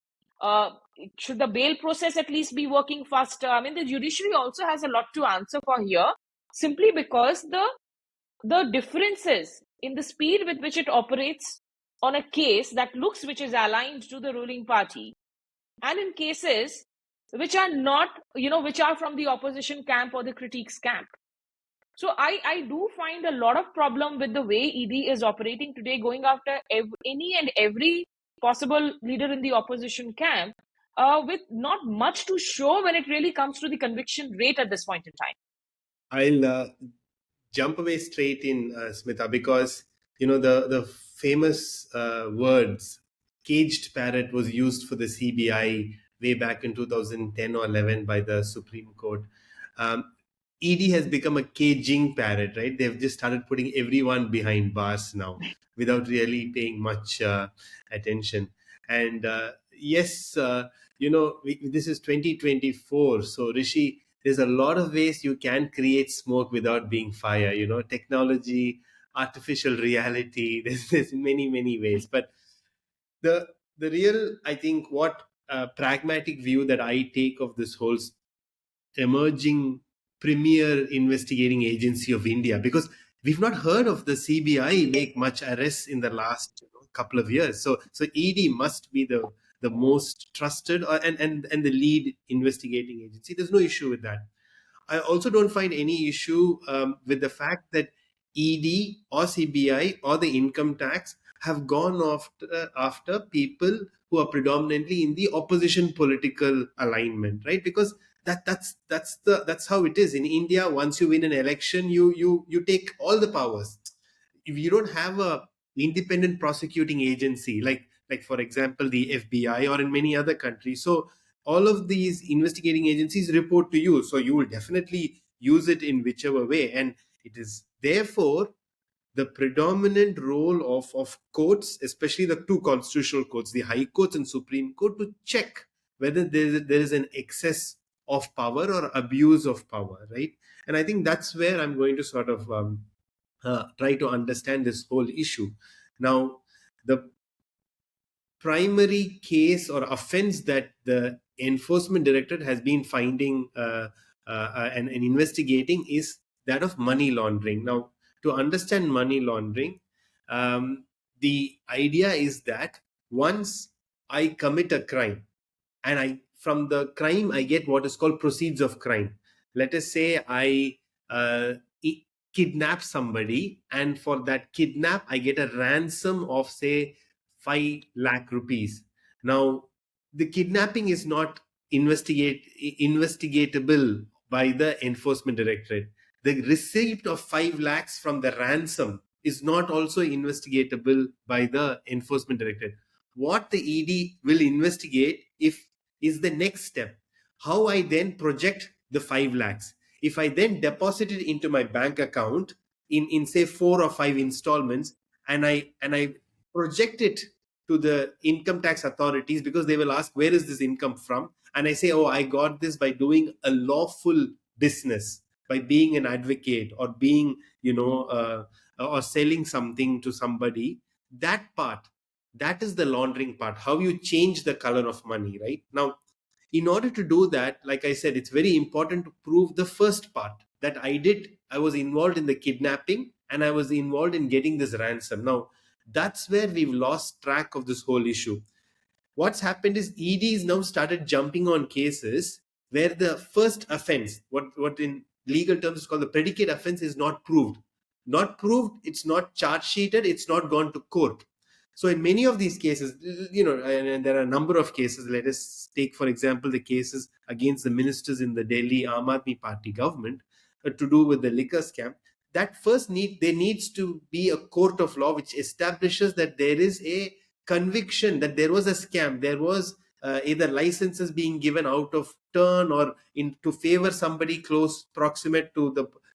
Speaker 2: should the bail process at least be working faster? I mean, the judiciary also has a lot to answer for here, simply because the differences in the speed with which it operates on a case that looks which is aligned to the ruling party, and in cases which are not, which are from the opposition camp or the critiques camp. So I do find a lot of problem with the way ED is operating today, going after any and every possible leader in the opposition camp, with not much to show when it really comes to the conviction rate at this point in time.
Speaker 4: I'll jump away straight in, Smita, because the famous words "caged parrot" was used for the CBI way back in 2010 or 11 by the Supreme Court. ED has become a caging parrot, right? They've just started putting everyone behind bars now without really paying much attention. And yes, this is 2024. So, Rishi, there's a lot of ways you can create smoke without being fire. Technology, artificial reality. There's many ways. But the real, I think, what pragmatic view that I take of this whole emerging premier investigating agency of India, because we've not heard of the CBI make much arrests in the last couple of years. So ED must be the most trusted and the lead investigating agency. There's no issue with that. I also don't find any issue with the fact that ED or CBI or the income tax have gone after people who are predominantly in the opposition political alignment, right? Because that's how it is in India. Once you win an election, you take all the powers. If you don't have a independent prosecuting agency, like for example the FBI or in many other countries, so all of these investigating agencies report to you, so you will definitely use it in whichever way, and it is therefore the predominant role of courts, especially the two constitutional courts, the High Courts and Supreme Court, to check whether there is an excess of power or abuse of power, right? And I think that's where I'm going to sort of try to understand this whole issue. Now, the primary case or offense that the Enforcement Directorate has been finding and investigating is that of money laundering. Now, to understand money laundering, the idea is that once I commit a crime and from the crime I get what is called proceeds of crime. Let us say I kidnap somebody, and for that kidnap I get a ransom of say 5 lakh rupees. Now, the kidnapping is not investigatable by the Enforcement Directorate. The receipt of 5 lakhs from the ransom is not also investigatable by the Enforcement Directorate. What the ED will investigate is the next step. How I then project the 5 lakhs. If I then deposit it into my bank account in say 4 or 5 installments, and I project it to the income tax authorities, because they will ask, where is this income from? And I say, oh, I got this by doing a lawful business, by being an advocate or being, or selling something to somebody. That part, that is the laundering part, how you change the color of money, right? Now, in order to do that, like I said, it's very important to prove the first part, that I was involved in the kidnapping and I was involved in getting this ransom. Now, that's where we've lost track of this whole issue. What's happened is EDs now started jumping on cases where the first offense, what in legal terms is called the predicate offense, is not proved. Not proved, it's not charge sheeted, it's not gone to court. So in many of these cases, and there are a number of cases. Let us take, for example, the cases against the ministers in the Delhi Aam Aadmi Party government to do with the liquor scam. That first there needs to be a court of law which establishes that there is a conviction that there was a scam. There was either licenses being given out of turn or to favor somebody close proximate to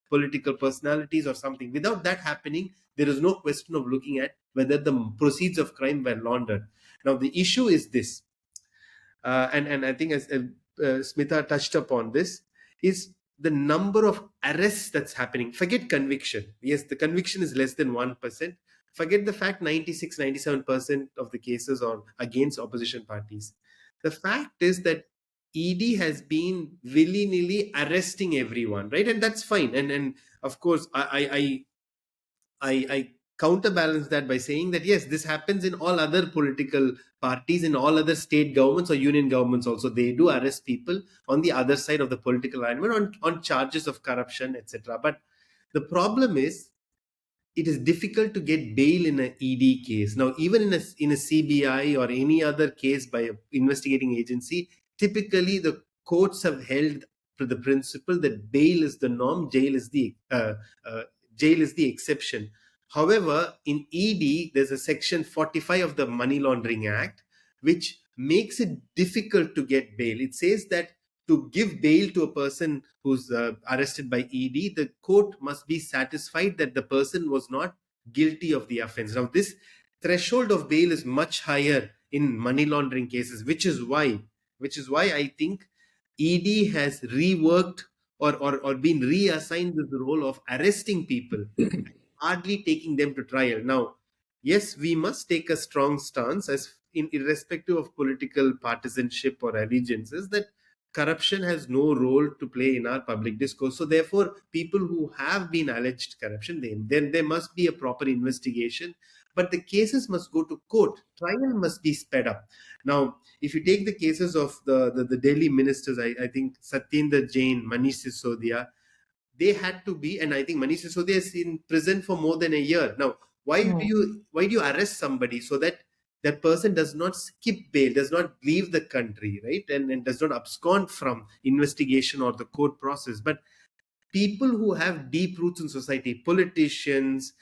Speaker 4: political personalities or something. Without that happening, there is no question of looking at whether the proceeds of crime were laundered. Now, the issue is this, and I think as Smita touched upon this, is the number of arrests that's happening. Forget conviction. Yes, the conviction is less than 1%. Forget the fact 96, 97% of the cases are against opposition parties. The fact is that ED has been willy-nilly arresting everyone, right? And that's fine. And of course, I counterbalance that by saying that yes, this happens in all other political parties, in all other state governments or union governments also. They do arrest people on the other side of the political alignment on charges of corruption, etc. But the problem is, it is difficult to get bail in an ED case. Now, even in a CBI or any other case by an investigating agency, typically the courts have held to the principle that bail is the norm, jail is the exception. However, in ED, there's a section 45 of the Money Laundering Act, which makes it difficult to get bail. It says that to give bail to a person who's arrested by ED, the court must be satisfied that the person was not guilty of the offense. Now, this threshold of bail is much higher in money laundering cases, which is why I think ED has reworked or been reassigned this role of arresting people, hardly taking them to trial. Now, yes, we must take a strong stance, as irrespective of political partisanship or allegiances, that corruption has no role to play in our public discourse. So therefore, people who have been alleged corruption, then there must be a proper investigation, but the cases must go to court. Trial must be sped up. Now, if you take the cases of the Delhi ministers, I think Satyendra Jain, Manish Sisodia, they had to be, and I think Manish Sisodia is in prison for more than a year. Now, why do you arrest somebody so that that person does not skip bail, does not leave the country, right? And does not abscond from investigation or the court process. But people who have deep roots in society, politicians,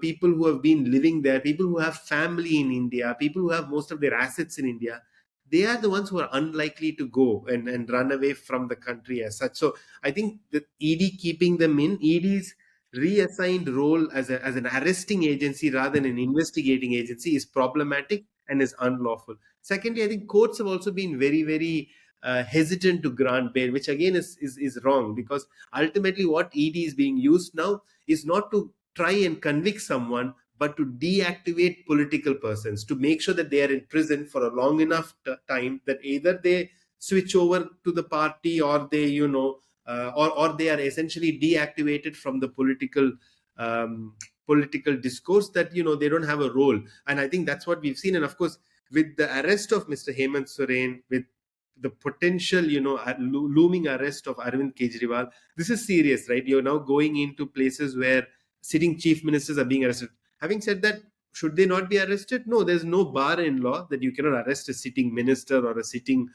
Speaker 4: people who have been living there, people who have family in India, people who have most of their assets in India, they are the ones who are unlikely to go and run away from the country as such. So I think the ED keeping them in, ED's reassigned role as an arresting agency rather than an investigating agency is problematic and is unlawful. Secondly, I think courts have also been very, very hesitant to grant bail, which again is wrong, because ultimately what ED is being used now is not to try and convict someone, but to deactivate political persons, to make sure that they are in prison for a long enough time that either they switch over to the party or they, or they are essentially deactivated from the political discourse, that, they don't have a role. And I think that's what we've seen. And of course, with the arrest of Mr. Hemant Soren, with the potential, looming arrest of Arvind Kejriwal, this is serious, right? You're now going into places where sitting chief ministers are being arrested. Having said that, should they not be arrested? No, there's no bar in law that you cannot arrest a sitting minister or a sitting,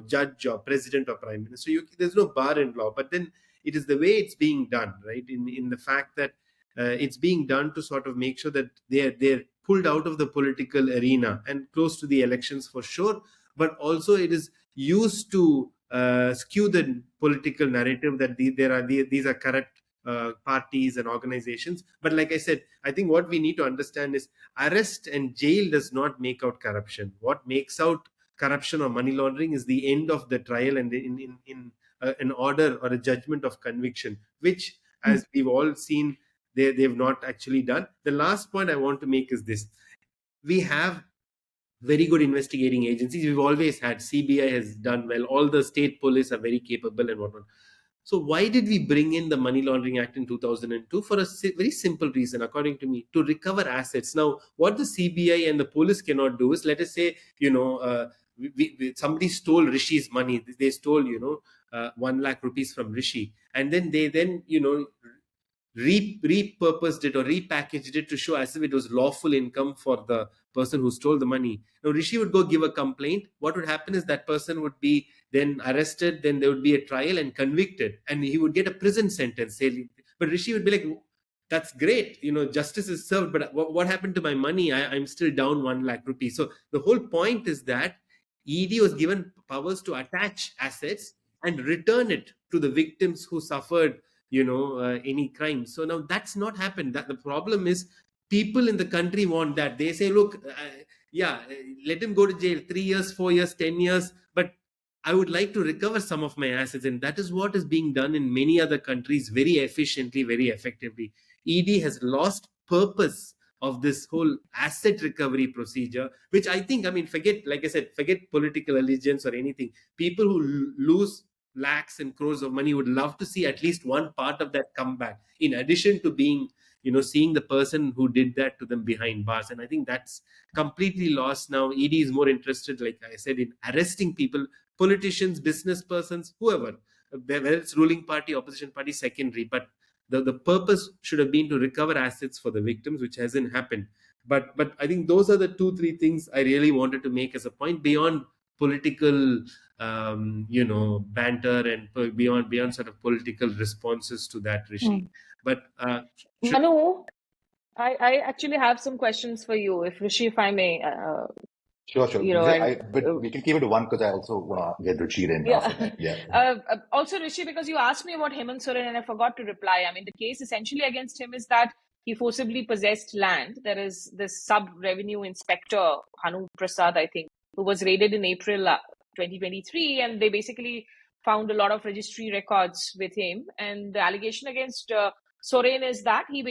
Speaker 4: judge or president or prime minister. There's no bar in law. But then it is the way it's being done, right? In the fact that it's being done to sort of make sure that they're pulled out of the political arena and close to the elections for sure. But also it is used to skew the political narrative that these are corrupt parties and organizations. But like I said, I think what we need to understand is arrest and jail does not make out corruption. What makes out corruption or money laundering is the end of the trial and in an order or a judgment of conviction, which, as we've all seen, they've not actually done. The last point I want to make is this. We have very good investigating agencies. We've always had. CBI has done well. All the state police are very capable and whatnot. So why did we bring in the Money Laundering Act in 2002? For a very simple reason, according to me, to recover assets. Now, what the CBI and the police cannot do is, let us say, somebody stole Rishi's money. They stole, 1 lakh rupees from Rishi. And then they repurposed it or repackaged it to show as if it was lawful income for the person who stole the money. Now, Rishi would go give a complaint. What would happen is that person would be then arrested, then there would be a trial and convicted, and he would get a prison sentence. But Rishi would be like, that's great, justice is served, but what happened to my money? I'm still down 1 lakh rupees. So the whole point is that ED was given powers to attach assets and return it to the victims who suffered any crime. So now that's not happened. That the problem is people in the country want that. They say, look, let him go to jail 3 years, 4 years, 10 years, but I would like to recover some of my assets. And that is what is being done in many other countries very efficiently, very effectively. ED has lost purpose of this whole asset recovery procedure, which I think, forget, like I said, forget political allegiance or anything. People who lose lakhs and crores of money would love to see at least one part of that come back, in addition to being, seeing the person who did that to them behind bars. And I think that's completely lost now. ED is more interested, like I said, in arresting people, politicians, business persons, whoever, whether it's ruling party, opposition party, secondary. But the purpose should have been to recover assets for the victims, which hasn't happened. But I think those are the 2-3 things I really wanted to make as a point, beyond political banter and beyond sort of political responses to that, Rishi. But
Speaker 2: Manu, I actually have some questions for you, if Rishi, if I may.
Speaker 3: Sure.
Speaker 2: But
Speaker 3: we can keep it to one because I also want to get Ruchir in after that. Yeah.
Speaker 2: Also, Rishi, because you asked me about Hemant Soren and I forgot to reply. The case essentially against him is that he forcibly possessed land. There is this sub-revenue inspector, Hanu Prasad, I think, who was raided in April 2023, and they basically found a lot of registry records with him. And the allegation against Soren is that there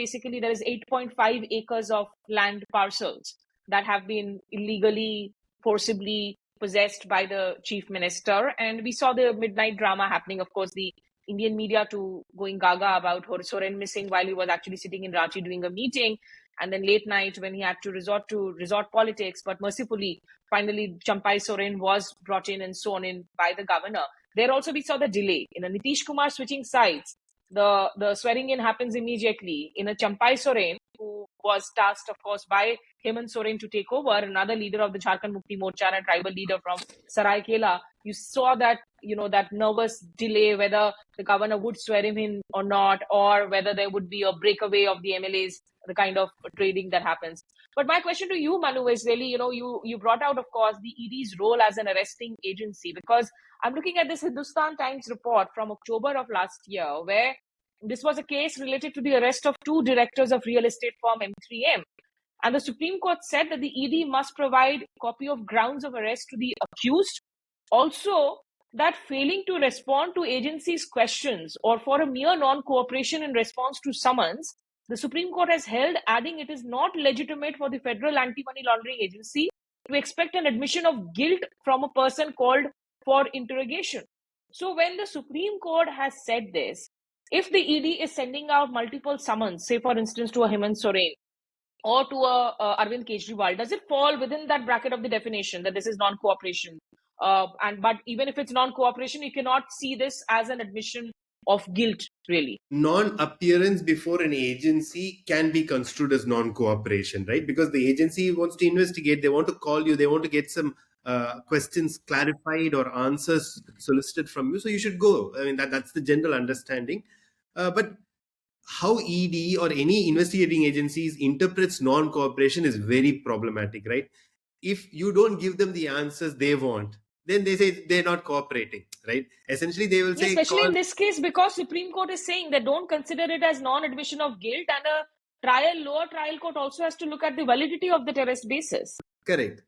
Speaker 2: is 8.5 acres of land parcels that have been illegally, forcibly possessed by the chief minister. And we saw the midnight drama happening, of course, the Indian media to going gaga about Soren missing while he was actually sitting in Ranchi doing a meeting. And then late night when he had to resort politics, but mercifully, finally, Champai Soren was brought in and sworn in by the governor. There also we saw the delay. In a Nitish Kumar switching sides, the swearing in happens immediately. In a Champai Soren, who was tasked, of course, by Hemant Soren to take over, another leader of the Jharkhand Mukti Morcha and a tribal leader from Saraikela, you saw that, that nervous delay, whether the governor would swear him in or not, or whether there would be a breakaway of the MLAs, the kind of trading that happens. But my question to you, Manu, is really, you brought out, of course, the ED's role as an arresting agency, because I'm looking at this Hindustan Times report from October of last year, where this was a case related to the arrest of 2 directors of real estate firm M3M. And the Supreme Court said that the ED must provide a copy of grounds of arrest to the accused. Also, that failing to respond to agency's questions or for a mere non-cooperation in response to summons, the Supreme Court has held, adding it is not legitimate for the Federal Anti-Money Laundering Agency to expect an admission of guilt from a person called for interrogation. So when the Supreme Court has said this, if the ED is sending out multiple summons, say for instance to a Hemant Soren or to a Arvind Kejriwal, does it fall within that bracket of the definition that this is non-cooperation? But even if it's non-cooperation, you cannot see this as an admission of guilt, really.
Speaker 4: Non-appearance before an agency can be construed as non-cooperation, right? Because the agency wants to investigate, they want to call you, they want to get some questions clarified or answers solicited from you. So you should go. That's the general understanding. But how ED or any investigating agencies interprets non-cooperation is very problematic, right? If you don't give them the answers they want, then they say they're not cooperating, right? Essentially, they will say...
Speaker 2: Especially in this case, because Supreme Court is saying that don't consider it as non-admission of guilt, and a lower trial court also has to look at the validity of the arrest basis.
Speaker 4: Correct.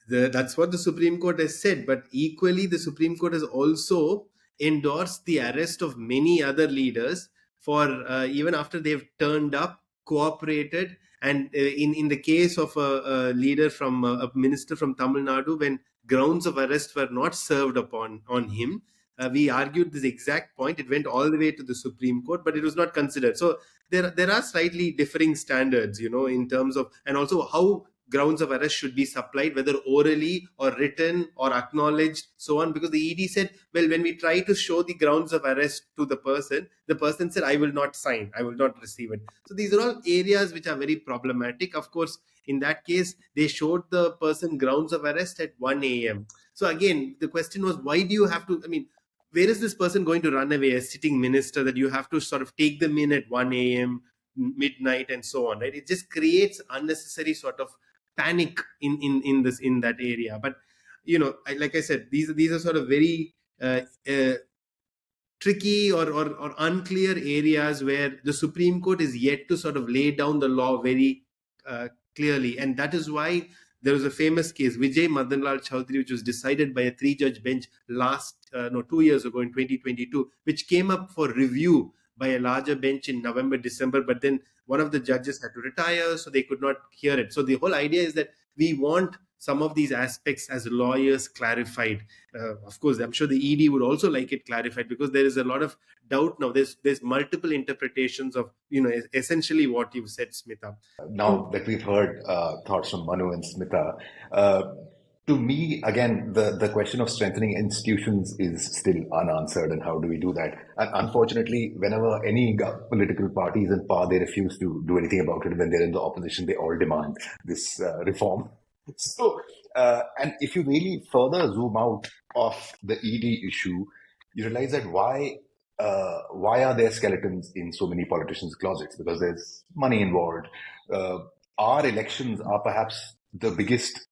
Speaker 4: That's what the Supreme Court has said. But equally, the Supreme Court has also endorsed the arrest of many other leaders for even after they've turned up, cooperated. And in the case of a leader from a minister from Tamil Nadu, when grounds of arrest were not served upon on him, we argued this exact point. It went all the way to the Supreme Court, but it was not considered. So there are slightly differing standards, in terms of, and also how grounds of arrest should be supplied, whether orally or written or acknowledged, so on. Because the ED said, well, when we try to show the grounds of arrest to the person said, I will not sign, I will not receive it. So these are all areas which are very problematic. Of course, in that case, they showed the person grounds of arrest at 1 a.m. So again, the question was, why do you have to, where is this person going to run away, a sitting minister, that you have to sort of take them in at 1 a.m., midnight, and so on, right? It just creates unnecessary sort of panic in that area. But like I said, these are sort of very tricky or unclear areas where the Supreme Court is yet to sort of lay down the law very clearly. And that is why there was a famous case, Vijay Madanlal Chaudhary, which was decided by a 3-judge bench 2 years ago in 2022, which came up for review by a larger bench in November, December, but then one of the judges had to retire, so they could not hear it. So the whole idea is that we want some of these aspects as lawyers clarified. Of course, I'm sure the ED would also like it clarified, because there is a lot of doubt now. There's multiple interpretations of essentially what you've said, Smita.
Speaker 3: Now that we've heard thoughts from Manu and Smita, to me, again, the question of strengthening institutions is still unanswered, and how do we do that? And unfortunately, whenever any political party is in power, they refuse to do anything about it. When they're in the opposition, they all demand this reform. So, and if you really further zoom out of the ED issue, you realize that why are there skeletons in so many politicians' closets? Because there's money involved. Our elections are perhaps the biggest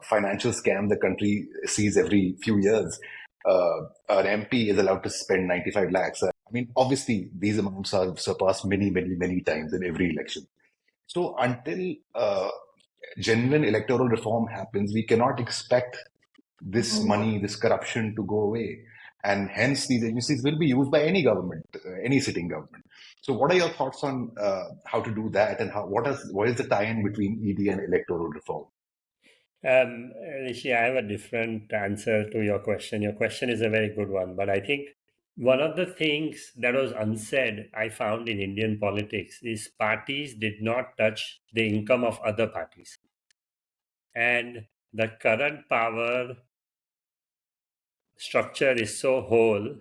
Speaker 3: financial scam the country sees every few years. An MP is allowed to spend 95 lakhs. I mean, obviously, these amounts are surpassed many, many, many times in every election. So until genuine electoral reform happens, we cannot expect this money, this corruption to go away. And hence, these agencies will be used by any government, any sitting government. So what are your thoughts on how to do that, and what is the tie-in between ED and electoral reform?
Speaker 1: Rishi, I have a different answer to your question. Your question is a very good one, but I think one of the things that was unsaid, I found in Indian politics, is parties did not touch the income of other parties. And the current power structure is so whole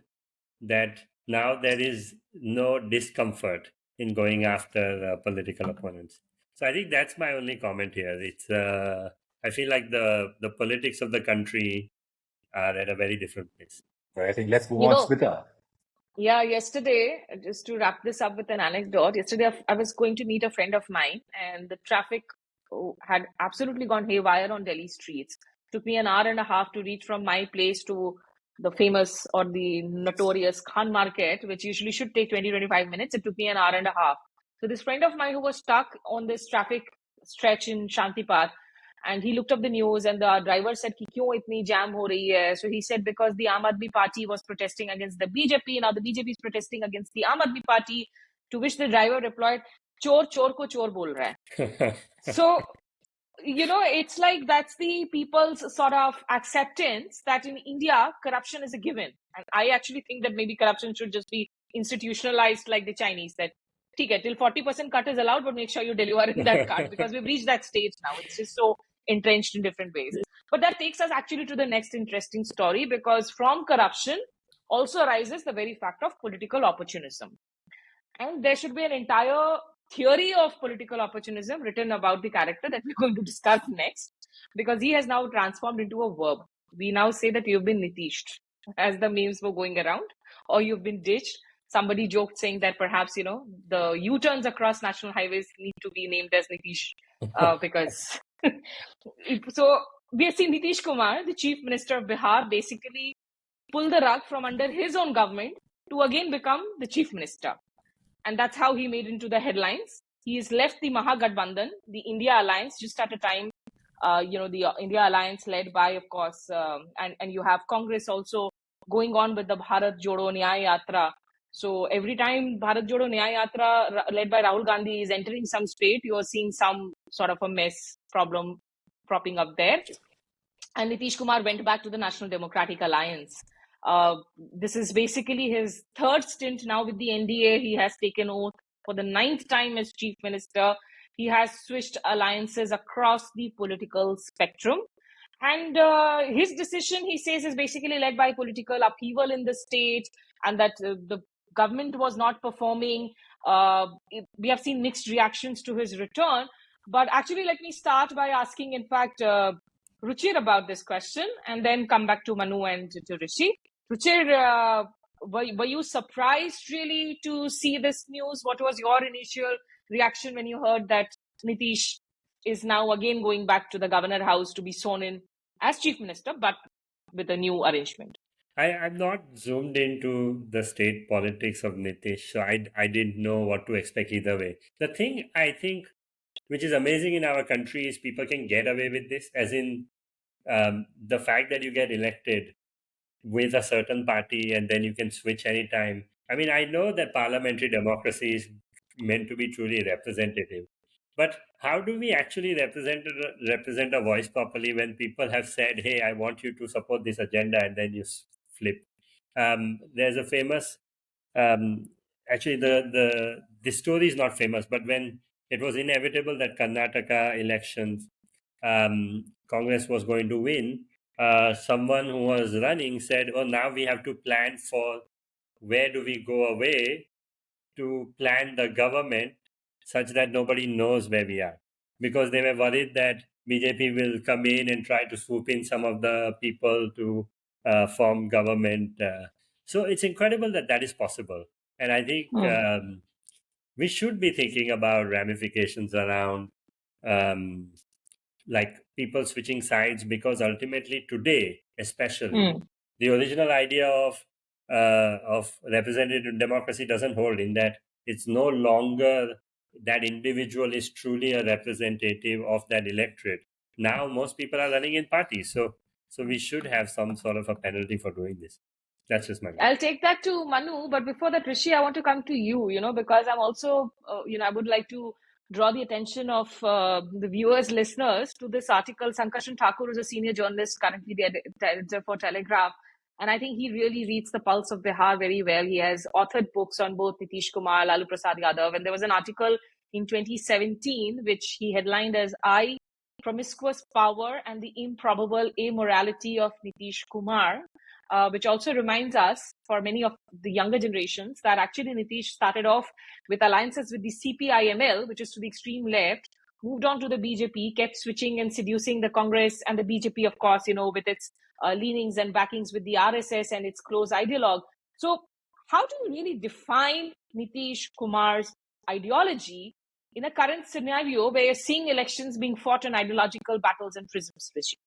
Speaker 1: that now there is no discomfort in going after political opponents. So I think that's my only comment here. It's I feel like the politics of the country are at a very different place.
Speaker 3: I think let's move on, Smita.
Speaker 2: Yeah, yesterday, just to wrap this up with an anecdote, yesterday I was going to meet a friend of mine, and the traffic had absolutely gone haywire on Delhi streets. Took me an hour and a half to reach from my place to the famous or the notorious Khan Market, which usually should take 20-25 minutes. It took me an hour and a half. So this friend of mine who was stuck on this traffic stretch in Shantipat, and he looked up the news, and the driver said, "Ki kyun itni jam ho rahi hai?" So he said, because the Aam Aadmi Party was protesting against the BJP. Now the BJP is protesting against the Aam Aadmi Party. To which the driver replied, "Chor chor ko chor bol raha hai." So, it's like that's the people's sort of acceptance that in India, corruption is a given. And I actually think that maybe corruption should just be institutionalized like the Chinese, that till 40% cut is allowed, but make sure you deliver in that cut, because we've reached that stage now. It's just so entrenched in different ways. But that takes us actually to the next interesting story, because from corruption also arises the very fact of political opportunism. And there should be an entire theory of political opportunism written about the character that we're going to discuss next, because he has now transformed into a verb. We now say that you've been Nitished, as the memes were going around, or you've been ditched. Somebody joked saying that perhaps, the U-turns across national highways need to be named as Nitish, because... So we have seen Nitish Kumar, the Chief Minister of Bihar, basically pull the rug from under his own government to again become the Chief Minister. And that's how he made into the headlines. He has left the Mahagathbandhan, the India Alliance, just at a time, the India Alliance led by, of course, and you have Congress also going on with the Bharat Jodo Nyaya Yatra. So every time Bharat Jodo Nyaya Yatra led by Rahul Gandhi is entering some state, you are seeing some sort of a mess problem propping up there. And Nitish Kumar went back to the National Democratic Alliance. This is basically his third stint now with the NDA. He has taken oath for the 9th time as Chief Minister. He has switched alliances across the political spectrum. And his decision, he says, is basically led by political upheaval in the state, and that the government was not performing. We have seen mixed reactions to his return. But actually, let me start by asking, in fact, Ruchir about this question, and then come back to Manu and to Rishi. Ruchir, were you surprised really to see this news? What was your initial reaction when you heard that Nitish is now again going back to the governor house to be sworn in as Chief Minister, but with a new arrangement?
Speaker 1: I'm not zoomed into the state politics of Nitish, so I didn't know what to expect either way. The thing I think which is amazing in our country is people can get away with this, as in the fact that you get elected with a certain party and then you can switch anytime. I mean, I know that parliamentary democracy is meant to be truly representative, but how do we actually represent a voice properly when people have said, "Hey, I want you to support this agenda," and then you flip? There's a famous, um, actually, the story is not famous, but when it was inevitable that Karnataka elections, Congress was going to win, someone who was running said, "Oh, now we have to plan for where do we go away to plan the government such that nobody knows where we are," because they were worried that BJP will come in and try to swoop in some of the people to form government. So it's incredible that that is possible, and I think we should be thinking about ramifications around. Um, like people switching sides, because ultimately today especially the original idea of representative democracy doesn't hold, in that it's no longer that individual is truly a representative of that electorate. Now most people are running in parties, so we should have some sort of a penalty for doing this. That's just my view.
Speaker 2: I'll take that to Manu, but before that, Rishi, I want to come to you, because I'm also, I would like to draw the attention of the viewers, listeners to this article. Sankarshan Thakur is a senior journalist, currently the editor for Telegraph. And I think he really reads the pulse of Bihar very well. He has authored books on both Nitish Kumar, Lalu Prasad Yadav. And there was an article in 2017, which he headlined as "I, Promiscuous Power and the Improbable Amorality of Nitish Kumar," which also reminds us, for many of the younger generations, that actually Nitish started off with alliances with the CPIML, which is to the extreme left, moved on to the BJP, kept switching and seducing the Congress and the BJP, of course, with its leanings and backings with the RSS and its close ideologue. So how do you really define Nitish Kumar's ideology in a current scenario where you're seeing elections being fought in ideological battles and prisms, Rishi?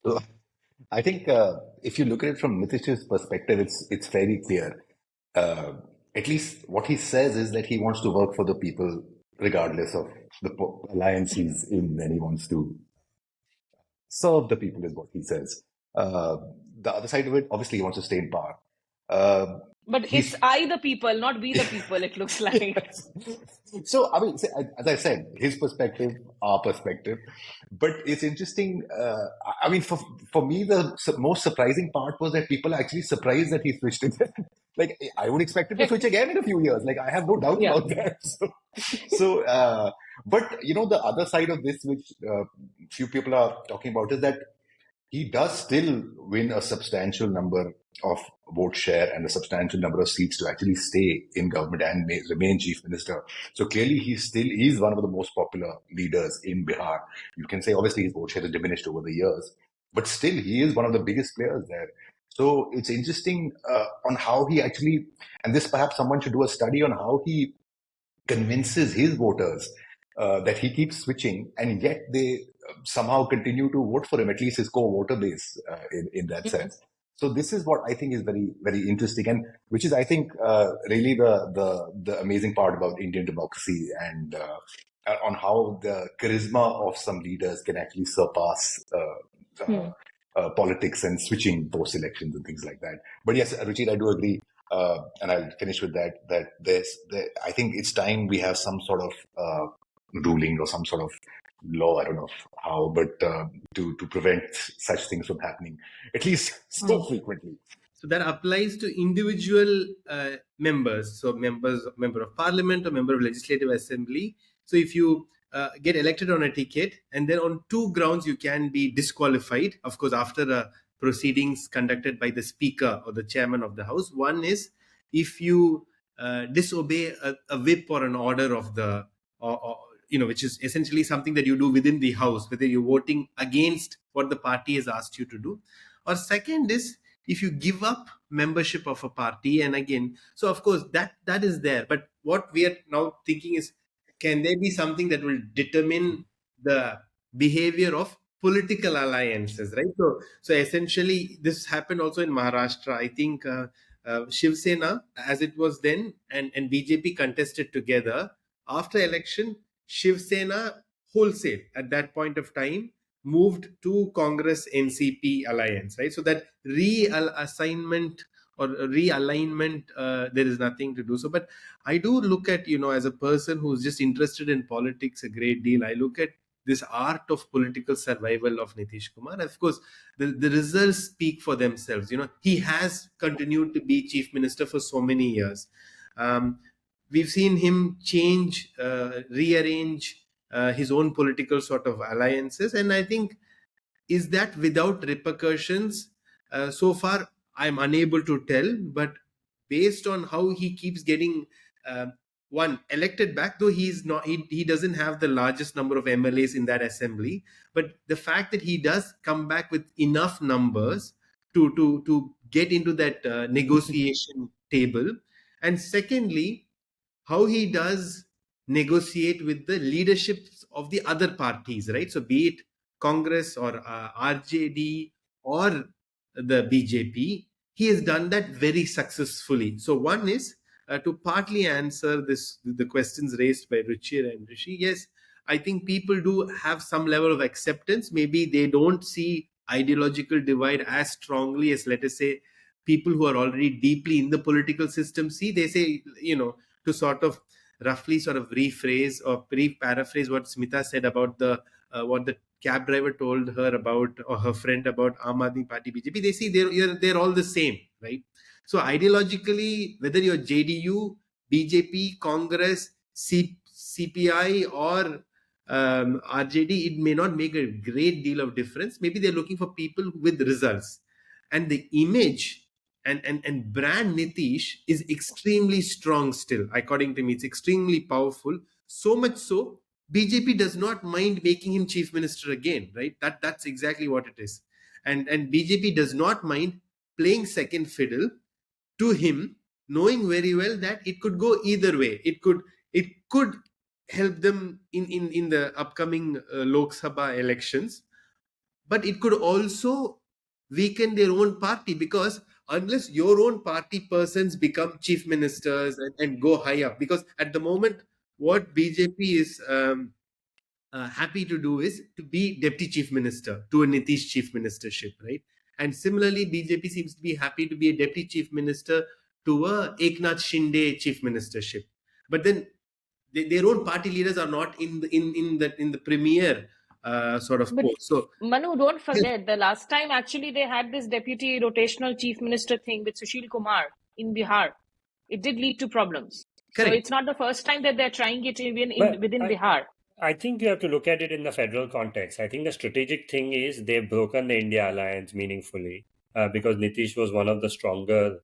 Speaker 3: So I think if you look at it from Nitish's perspective, it's very clear. At least what he says is that he wants to work for the people regardless of the alliance he's in, and he wants to serve the people, is what he says. The other side of it, obviously, he wants to stay in power.
Speaker 2: But it's I the people, not we the people, it looks like.
Speaker 3: So, I mean, as I said, his perspective, our perspective. But it's interesting. I mean, for me, the most surprising part was that people are actually surprised that he switched again. Like, I would expect him to switch again in a few years. Like, I have no doubt about that. But, the other side of this, which few people are talking about, is that he does still win a substantial number of vote share and a substantial number of seats to actually stay in government and remain chief minister. So clearly he's one of the most popular leaders in Bihar. You can say obviously his vote share has diminished over the years, but still he is one of the biggest players there. So it's interesting on how he actually, and this perhaps someone should do a study on how he convinces his voters that he keeps switching, and yet they somehow continue to vote for him, at least his core voter base in that sense. So this is what I think is very, very interesting, and which is, I think, really the amazing part about Indian democracy, and on how the charisma of some leaders can actually surpass politics and switching post elections and things like that. But yes, Ruchir, I do agree. And I'll finish with that. I think it's time we have some sort of ruling or some sort of law. I don't know how, but to prevent such things from happening, at least so frequently.
Speaker 4: So that applies to individual members. So member of parliament or member of legislative assembly. So if you get elected on a ticket, and then on two grounds you can be disqualified, of course, after proceedings conducted by the speaker or the chairman of the house. One is if you disobey a whip or an order of the, which is essentially something that you do within the house, whether you're voting against what the party has asked you to do. Or second is if you give up membership of a party. And again, so of course that is there. But what we are now thinking is, can there be something that will determine the behavior of political alliances, right? So essentially, this happened also in Maharashtra. I think Shiv Sena, as it was then, and BJP contested together. After election, Shiv Sena wholesale at that point of time moved to Congress NCP alliance, right? So that reassignment or realignment, there is nothing to do. So, but I do look at, as a person who's just interested in politics a great deal, I look at this art of political survival of Nitish Kumar. Of course, the results speak for themselves. He has continued to be chief minister for so many years. We've seen him change, rearrange his own political sort of alliances, and I think, is that without repercussions? So far, I'm unable to tell, but based on how he keeps getting uh, one elected back, though he's not, he doesn't have the largest number of MLAs in that assembly, but the fact that he does come back with enough numbers to get into that negotiation table, and secondly, how he does negotiate with the leaderships of the other parties, right? So be it Congress or RJD or the BJP, he has done that very successfully. So one is to partly answer the questions raised by Ruchir and Rishi. Yes, I think people do have some level of acceptance. Maybe they don't see ideological divide as strongly as, let us say, people who are already deeply in the political system see. They say, to sort of roughly sort of rephrase or paraphrase what Smita said about the what the cab driver told her about, or her friend about Aam Aadmi Party, BJP. They see they're all the same, right? So ideologically, whether you're JDU, BJP, Congress, CPI, or RJD, it may not make a great deal of difference. Maybe they're looking for people with results, and the image and brand Nitish is extremely strong still. According to me, it's extremely powerful. So much so, BJP does not mind making him chief minister again, right? That's exactly what it is. And BJP does not mind playing second fiddle to him, knowing very well that it could go either way. It could help them in the upcoming Lok Sabha elections, but it could also weaken their own party, because unless your own party persons become chief ministers and go high up, because at the moment what BJP is happy to do is to be deputy chief minister to a Nitish chief ministership, right? And similarly, BJP seems to be happy to be a deputy chief minister to a Eknath Shinde chief ministership. But then their own party leaders are not in the premier sort of
Speaker 2: But
Speaker 4: post. So
Speaker 2: Manu, don't forget, the last time actually they had this deputy rotational chief minister thing with Sushil Kumar in Bihar. It did lead to problems. So
Speaker 4: correct.
Speaker 2: it's not the first time that they're trying it even
Speaker 1: But
Speaker 2: within
Speaker 1: I,
Speaker 2: Bihar.
Speaker 1: I think you have to look at it in the federal context. I think the strategic thing is they've broken the India alliance meaningfully because Nitish was one of the stronger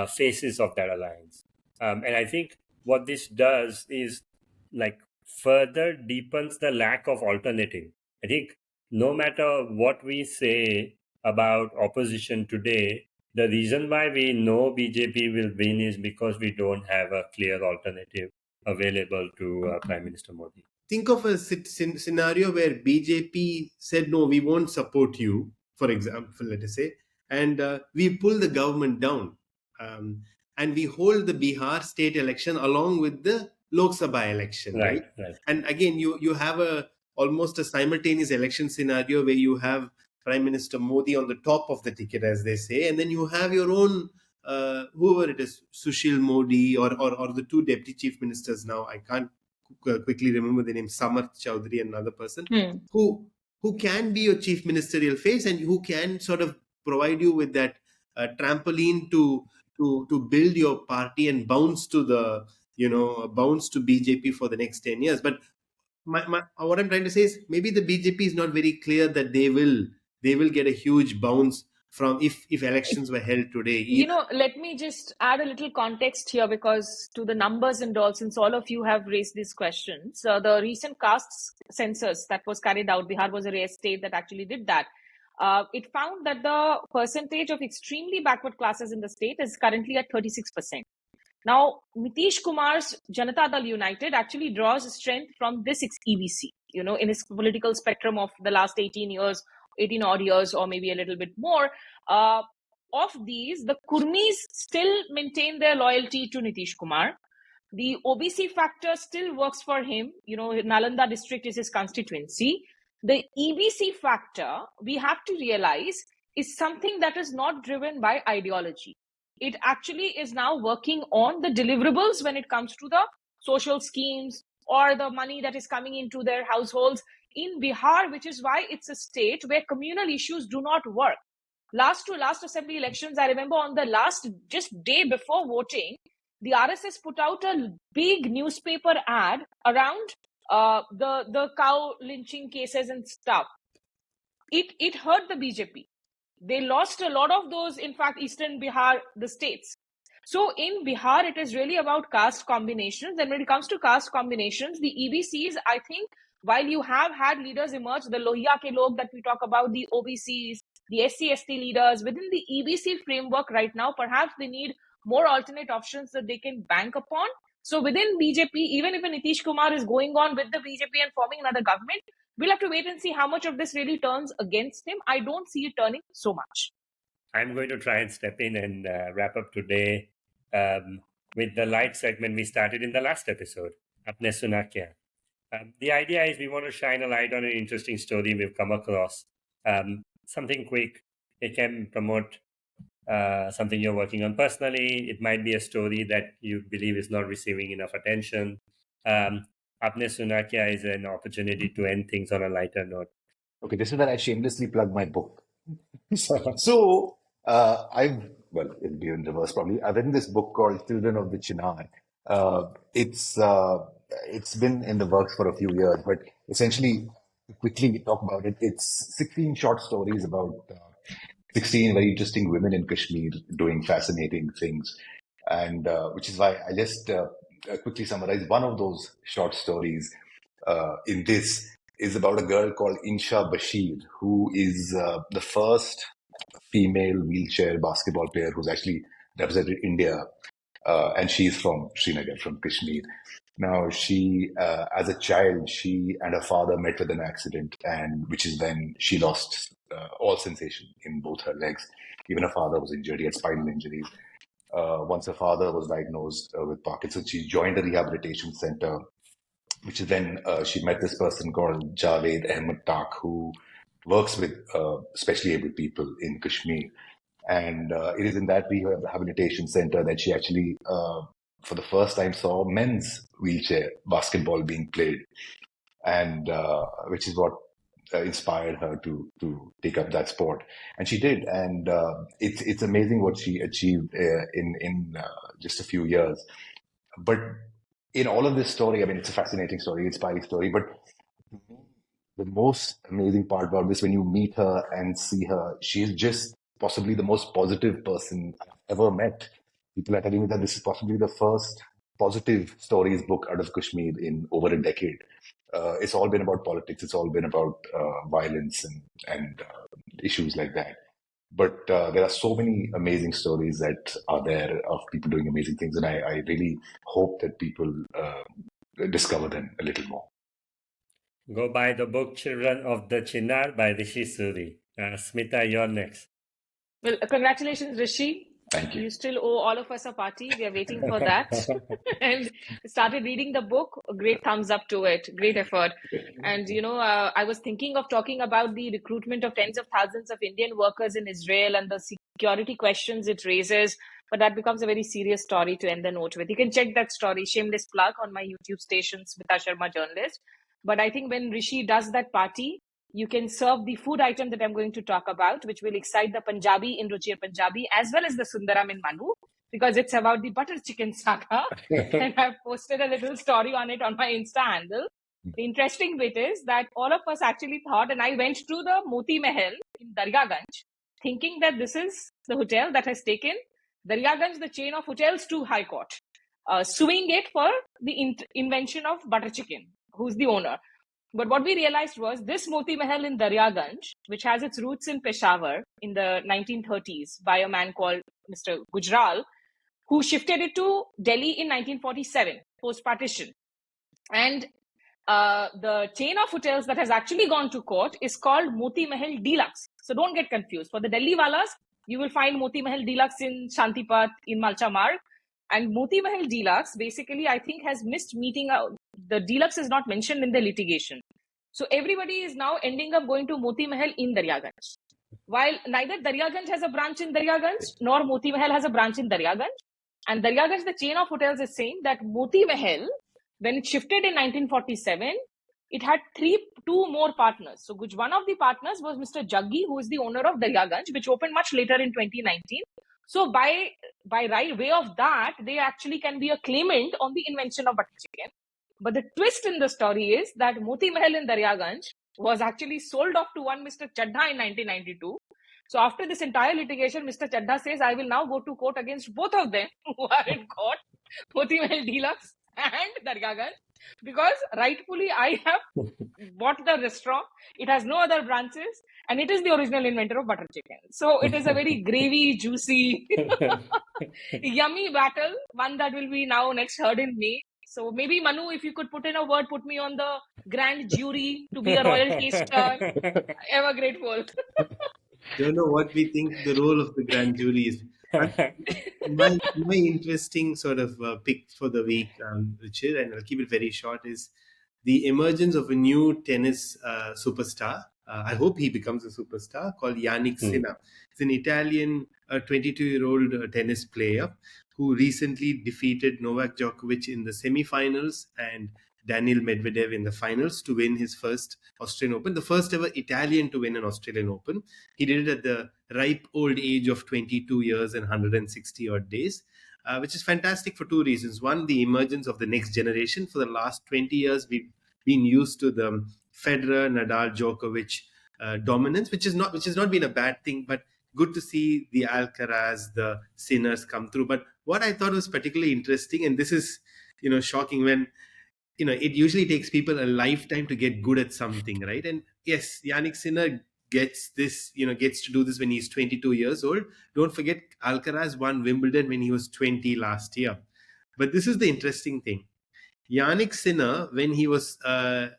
Speaker 1: faces of that alliance. And I think what this does is like further deepens the lack of alternative. I think no matter what we say about opposition today, the reason why we know BJP will win is because we don't have a clear alternative available to Prime Minister Modi.
Speaker 4: Think of a scenario where BJP said, no, we won't support you, for example, let us say, and we pull the government down, um, and we hold the Bihar state election along with the Lok Sabha election, right?
Speaker 1: Right.
Speaker 4: And again, you have almost a simultaneous election scenario where you have Prime Minister Modi on the top of the ticket, as they say, and then you have your own whoever it is, Sushil Modi, or the two deputy chief ministers now. I can't quickly remember the name, Samarth Chowdhury and another person, who can be your chief ministerial face and who can sort of provide you with that trampoline to build your party and bounce to BJP for the next 10 years. But what I'm trying to say is, maybe the BJP is not very clear that they will get a huge bounce from if elections were held today.
Speaker 2: Let me just add a little context here, because to the numbers and all, since all of you have raised these questions, the recent caste census that was carried out, Bihar was a rare state that actually did that. It found that the percentage of extremely backward classes in the state is currently at 36%. Now, Nitish Kumar's Janata Dal United actually draws strength from this EBC, in his political spectrum of the last 18 years, 18 odd years, or maybe a little bit more. Of these, the Kurmis still maintain their loyalty to Nitish Kumar. The OBC factor still works for him. Nalanda district is his constituency. The EBC factor, we have to realize, is something that is not driven by ideology. It actually is now working on the deliverables when it comes to the social schemes or the money that is coming into their households in Bihar, which is why it's a state where communal issues do not work. Last assembly elections, I remember on the last just day before voting, the RSS put out a big newspaper ad around the cow lynching cases and stuff. It hurt the BJP. They lost a lot of those, in fact, Eastern Bihar, the states. So in Bihar, it is really about caste combinations. And when it comes to caste combinations, the EBCs, I think, while you have had leaders emerge, the Lohiya ke log that we talk about, the OBCs, the SC/ST leaders, within the EBC framework right now, perhaps they need more alternate options that they can bank upon. So within BJP, even if Nitish Kumar is going on with the BJP and forming another government, we'll have to wait and see how much of this really turns against him. I don't see it turning so much.
Speaker 1: I'm going to try and step in and wrap up today with the light segment we started in the last episode, Apne Sunaa Kya. The idea is we want to shine a light on an interesting story we've come across. Something quick. It can promote something you're working on personally. It might be a story that you believe is not receiving enough attention. Apne Sunaa Kya is an opportunity to end things on a lighter note.
Speaker 3: Okay, this is where I shamelessly plug my book. So, it'll be in reverse probably. I've written this book called Children of the Chinar. It's been in the works for a few years, but essentially, quickly we talk about it. It's 16 short stories about 16 very interesting women in Kashmir doing fascinating things. And which is why I just quickly summarize one of those short stories in this is about a girl called Insha Bashir, who is the first female wheelchair basketball player who's actually represented India. And she's from Srinagar, from Kashmir. Now, she, as a child, she and her father met with an accident, and which is when she lost all sensation in both her legs. Even her father was injured; he had spinal injuries. Once her father was diagnosed with Parkinson's, she joined a rehabilitation center, which is when she met this person called Javed Ahmed Tak, who works with specially able people in Kashmir. And it is in that rehabilitation center that she actually, for the first time, saw men's wheelchair basketball being played, and which is what inspired her to take up that sport. And she did, and it's amazing what she achieved in just a few years. But in all of this story, I mean, it's a fascinating story, inspiring story, but the most amazing part about this, when you meet her and see her, she's just possibly the most positive person I've ever met. People are telling me that this is possibly the first positive stories book out of Kashmir in over a decade. It's all been about politics. It's all been about violence and issues like that. But there are so many amazing stories that are there of people doing amazing things. And I really hope that people discover them a little more.
Speaker 1: Go buy the book Children of the Chinar by Rishi Suri. Smita, you're next.
Speaker 2: Well, congratulations, Rishi.
Speaker 3: Thank you.
Speaker 2: You still owe all of us a party. We are waiting for that. And started reading the book. A great thumbs up to it. Great effort. And, I was thinking of talking about the recruitment of tens of thousands of Indian workers in Israel and the security questions it raises. But that becomes a very serious story to end the note with. You can check that story, shameless plug, on my YouTube station, Smita Sharma Journalist. But I think when Rishi does that party, you can serve the food item that I'm going to talk about, which will excite the Punjabi in Ruchir Punjabi, as well as the Sundaram in Manu, because it's about the butter chicken saga. And I've posted a little story on it on my Insta handle. The interesting bit is that all of us actually thought, and I went to the Moti Mahal in Daryaganj, thinking that this is the hotel that has taken Daryaganj, the chain of hotels, to High Court, suing it for the invention of butter chicken. Who's the owner? But what we realized was this Moti Mahal in Daryaganj, which has its roots in Peshawar in the 1930s by a man called Mr. Gujral, who shifted it to Delhi in 1947, post-partition. And the chain of hotels that has actually gone to court is called Moti Mahal Deluxe. So don't get confused. For the Delhi Walas, you will find Moti Mahal Deluxe in Shantipat, in Malcha Marg. And Moti Mahal Deluxe basically, I think, has missed meeting out. The Deluxe is not mentioned in the litigation. So everybody is now ending up going to Moti Mahal in Daryaganj. While neither Daryaganj has a branch in Daryaganj, nor Moti Mahal has a branch in Daryaganj. And Daryaganj, the chain of hotels, is saying that Moti Mahal, when it shifted in 1947, it had two more partners. So one of the partners was Mr. Jaggi, who is the owner of Daryaganj, which opened much later in 2019. So by right way of that, they actually can be a claimant on the invention of butter chicken. But the twist in the story is that Moti Mahal in Daryaganj was actually sold off to one Mr. Chadha in 1992. So after this entire litigation, Mr. Chadha says, I will now go to court against both of them who are in court, Moti Mahal Deluxe and Daryaganj, because rightfully I have bought the restaurant. It has no other branches, and it is the original inventor of butter chicken. So it is a very gravy, juicy, yummy battle, one that will be now next heard in May. So maybe Manu, if you could put in a word, put me on the grand jury to be a royal taster. Ever grateful.
Speaker 4: Don't know what we think the role of the grand jury is. My interesting sort of pick for the week, Richard, and I'll keep it very short, is the emergence of a new tennis superstar. I hope he becomes a superstar, called Yannick Sinner. He's an Italian 22-year-old tennis player who recently defeated Novak Djokovic in the semi-finals and Daniel Medvedev in the finals to win his first Australian Open, the first ever Italian to win an Australian Open. He did it at the ripe old age of 22 years and 160 odd days, which is fantastic for two reasons. One, the emergence of the next generation. For the last 20 years, we've been used to the Federer, Nadal, Djokovic dominance, which has not been a bad thing, but good to see the Alcaraz, the Sinners come through. But what I thought was particularly interesting, and this is shocking, when it usually takes people a lifetime to get good at something, right? And yes, Yannick Sinner gets to do this when he's 22 years old. Don't forget, Alcaraz won Wimbledon when he was 20 last year. But this is the interesting thing. Yannick Sinner, when he was 10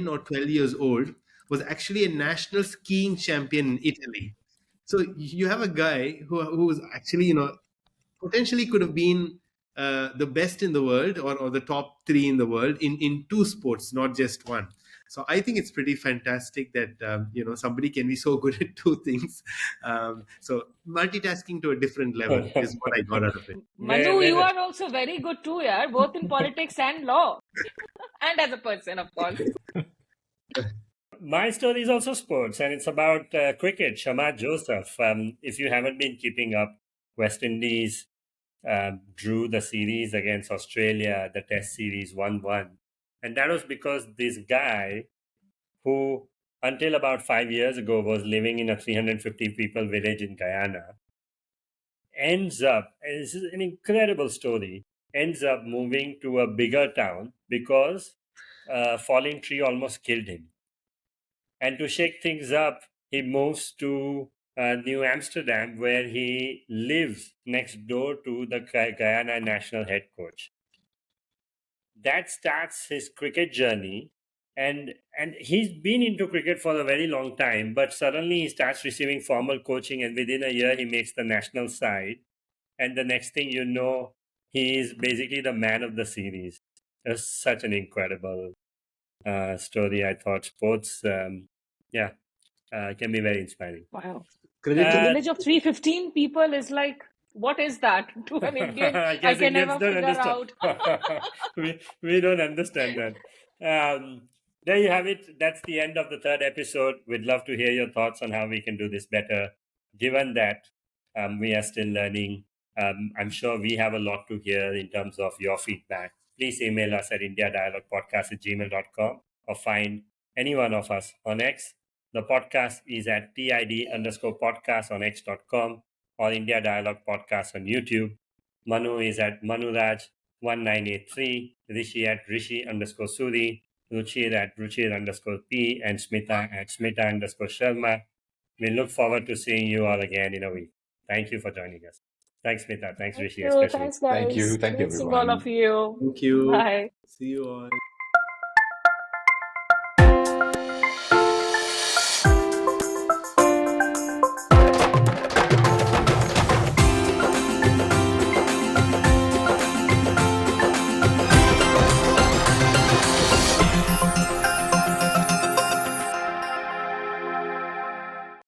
Speaker 4: or 12 years old, was actually a national skiing champion in Italy. So you have a guy who was actually, potentially could have been the best in the world, or the top three in the world in two sports, not just one. So I think it's pretty fantastic that somebody can be so good at two things. So multitasking to a different level is what I got out of it.
Speaker 2: Manu, you are also very good too, yeah, both in politics and law, and as a person, of course.
Speaker 1: My story is also sports, and it's about cricket. Sharma Joseph. If you haven't been keeping up, West Indies drew the series against Australia, the Test series 1-1. And that was because this guy, who until about 5 years ago was living in a 350 people village in Guyana, ends up, and this is an incredible story, ends up moving to a bigger town because a falling tree almost killed him. And to shake things up, he moves to New Amsterdam, where he lives next door to the Guyana national head coach. That starts his cricket journey, and he's been into cricket for a very long time, but suddenly he starts receiving formal coaching, and within a year he makes the national side, and the next thing you know, he is basically the man of the series. It's such an incredible story. I thought sports can be very inspiring.
Speaker 2: Wow. A village of 315 people is like, what is that to an Indian? I can never figure out.
Speaker 1: we don't understand that. There you have it. That's the end of the third episode. We'd love to hear your thoughts on how we can do this better, given that we are still learning. I'm sure we have a lot to hear in terms of your feedback. Please email us at indiadialoguepodcast@gmail.com or find any one of us on X. The podcast is at TID_podcast on X.com or India Dialogue Podcast on YouTube. Manu is at Manuraj1983, Rishi at Rishi_Suri, Ruchir at Ruchir_P, and Smita at Smita_Sharma. We look forward to seeing you all again in a week. Thank you for joining us. Thanks, Smita. Thanks,
Speaker 2: Thank
Speaker 1: Rishi,
Speaker 2: you.
Speaker 1: especially.
Speaker 2: Thanks, guys.
Speaker 3: Thank you. Thank you,
Speaker 2: Great seeing all
Speaker 3: everyone.
Speaker 2: of you.
Speaker 4: Thank you.
Speaker 2: Bye.
Speaker 4: See you all.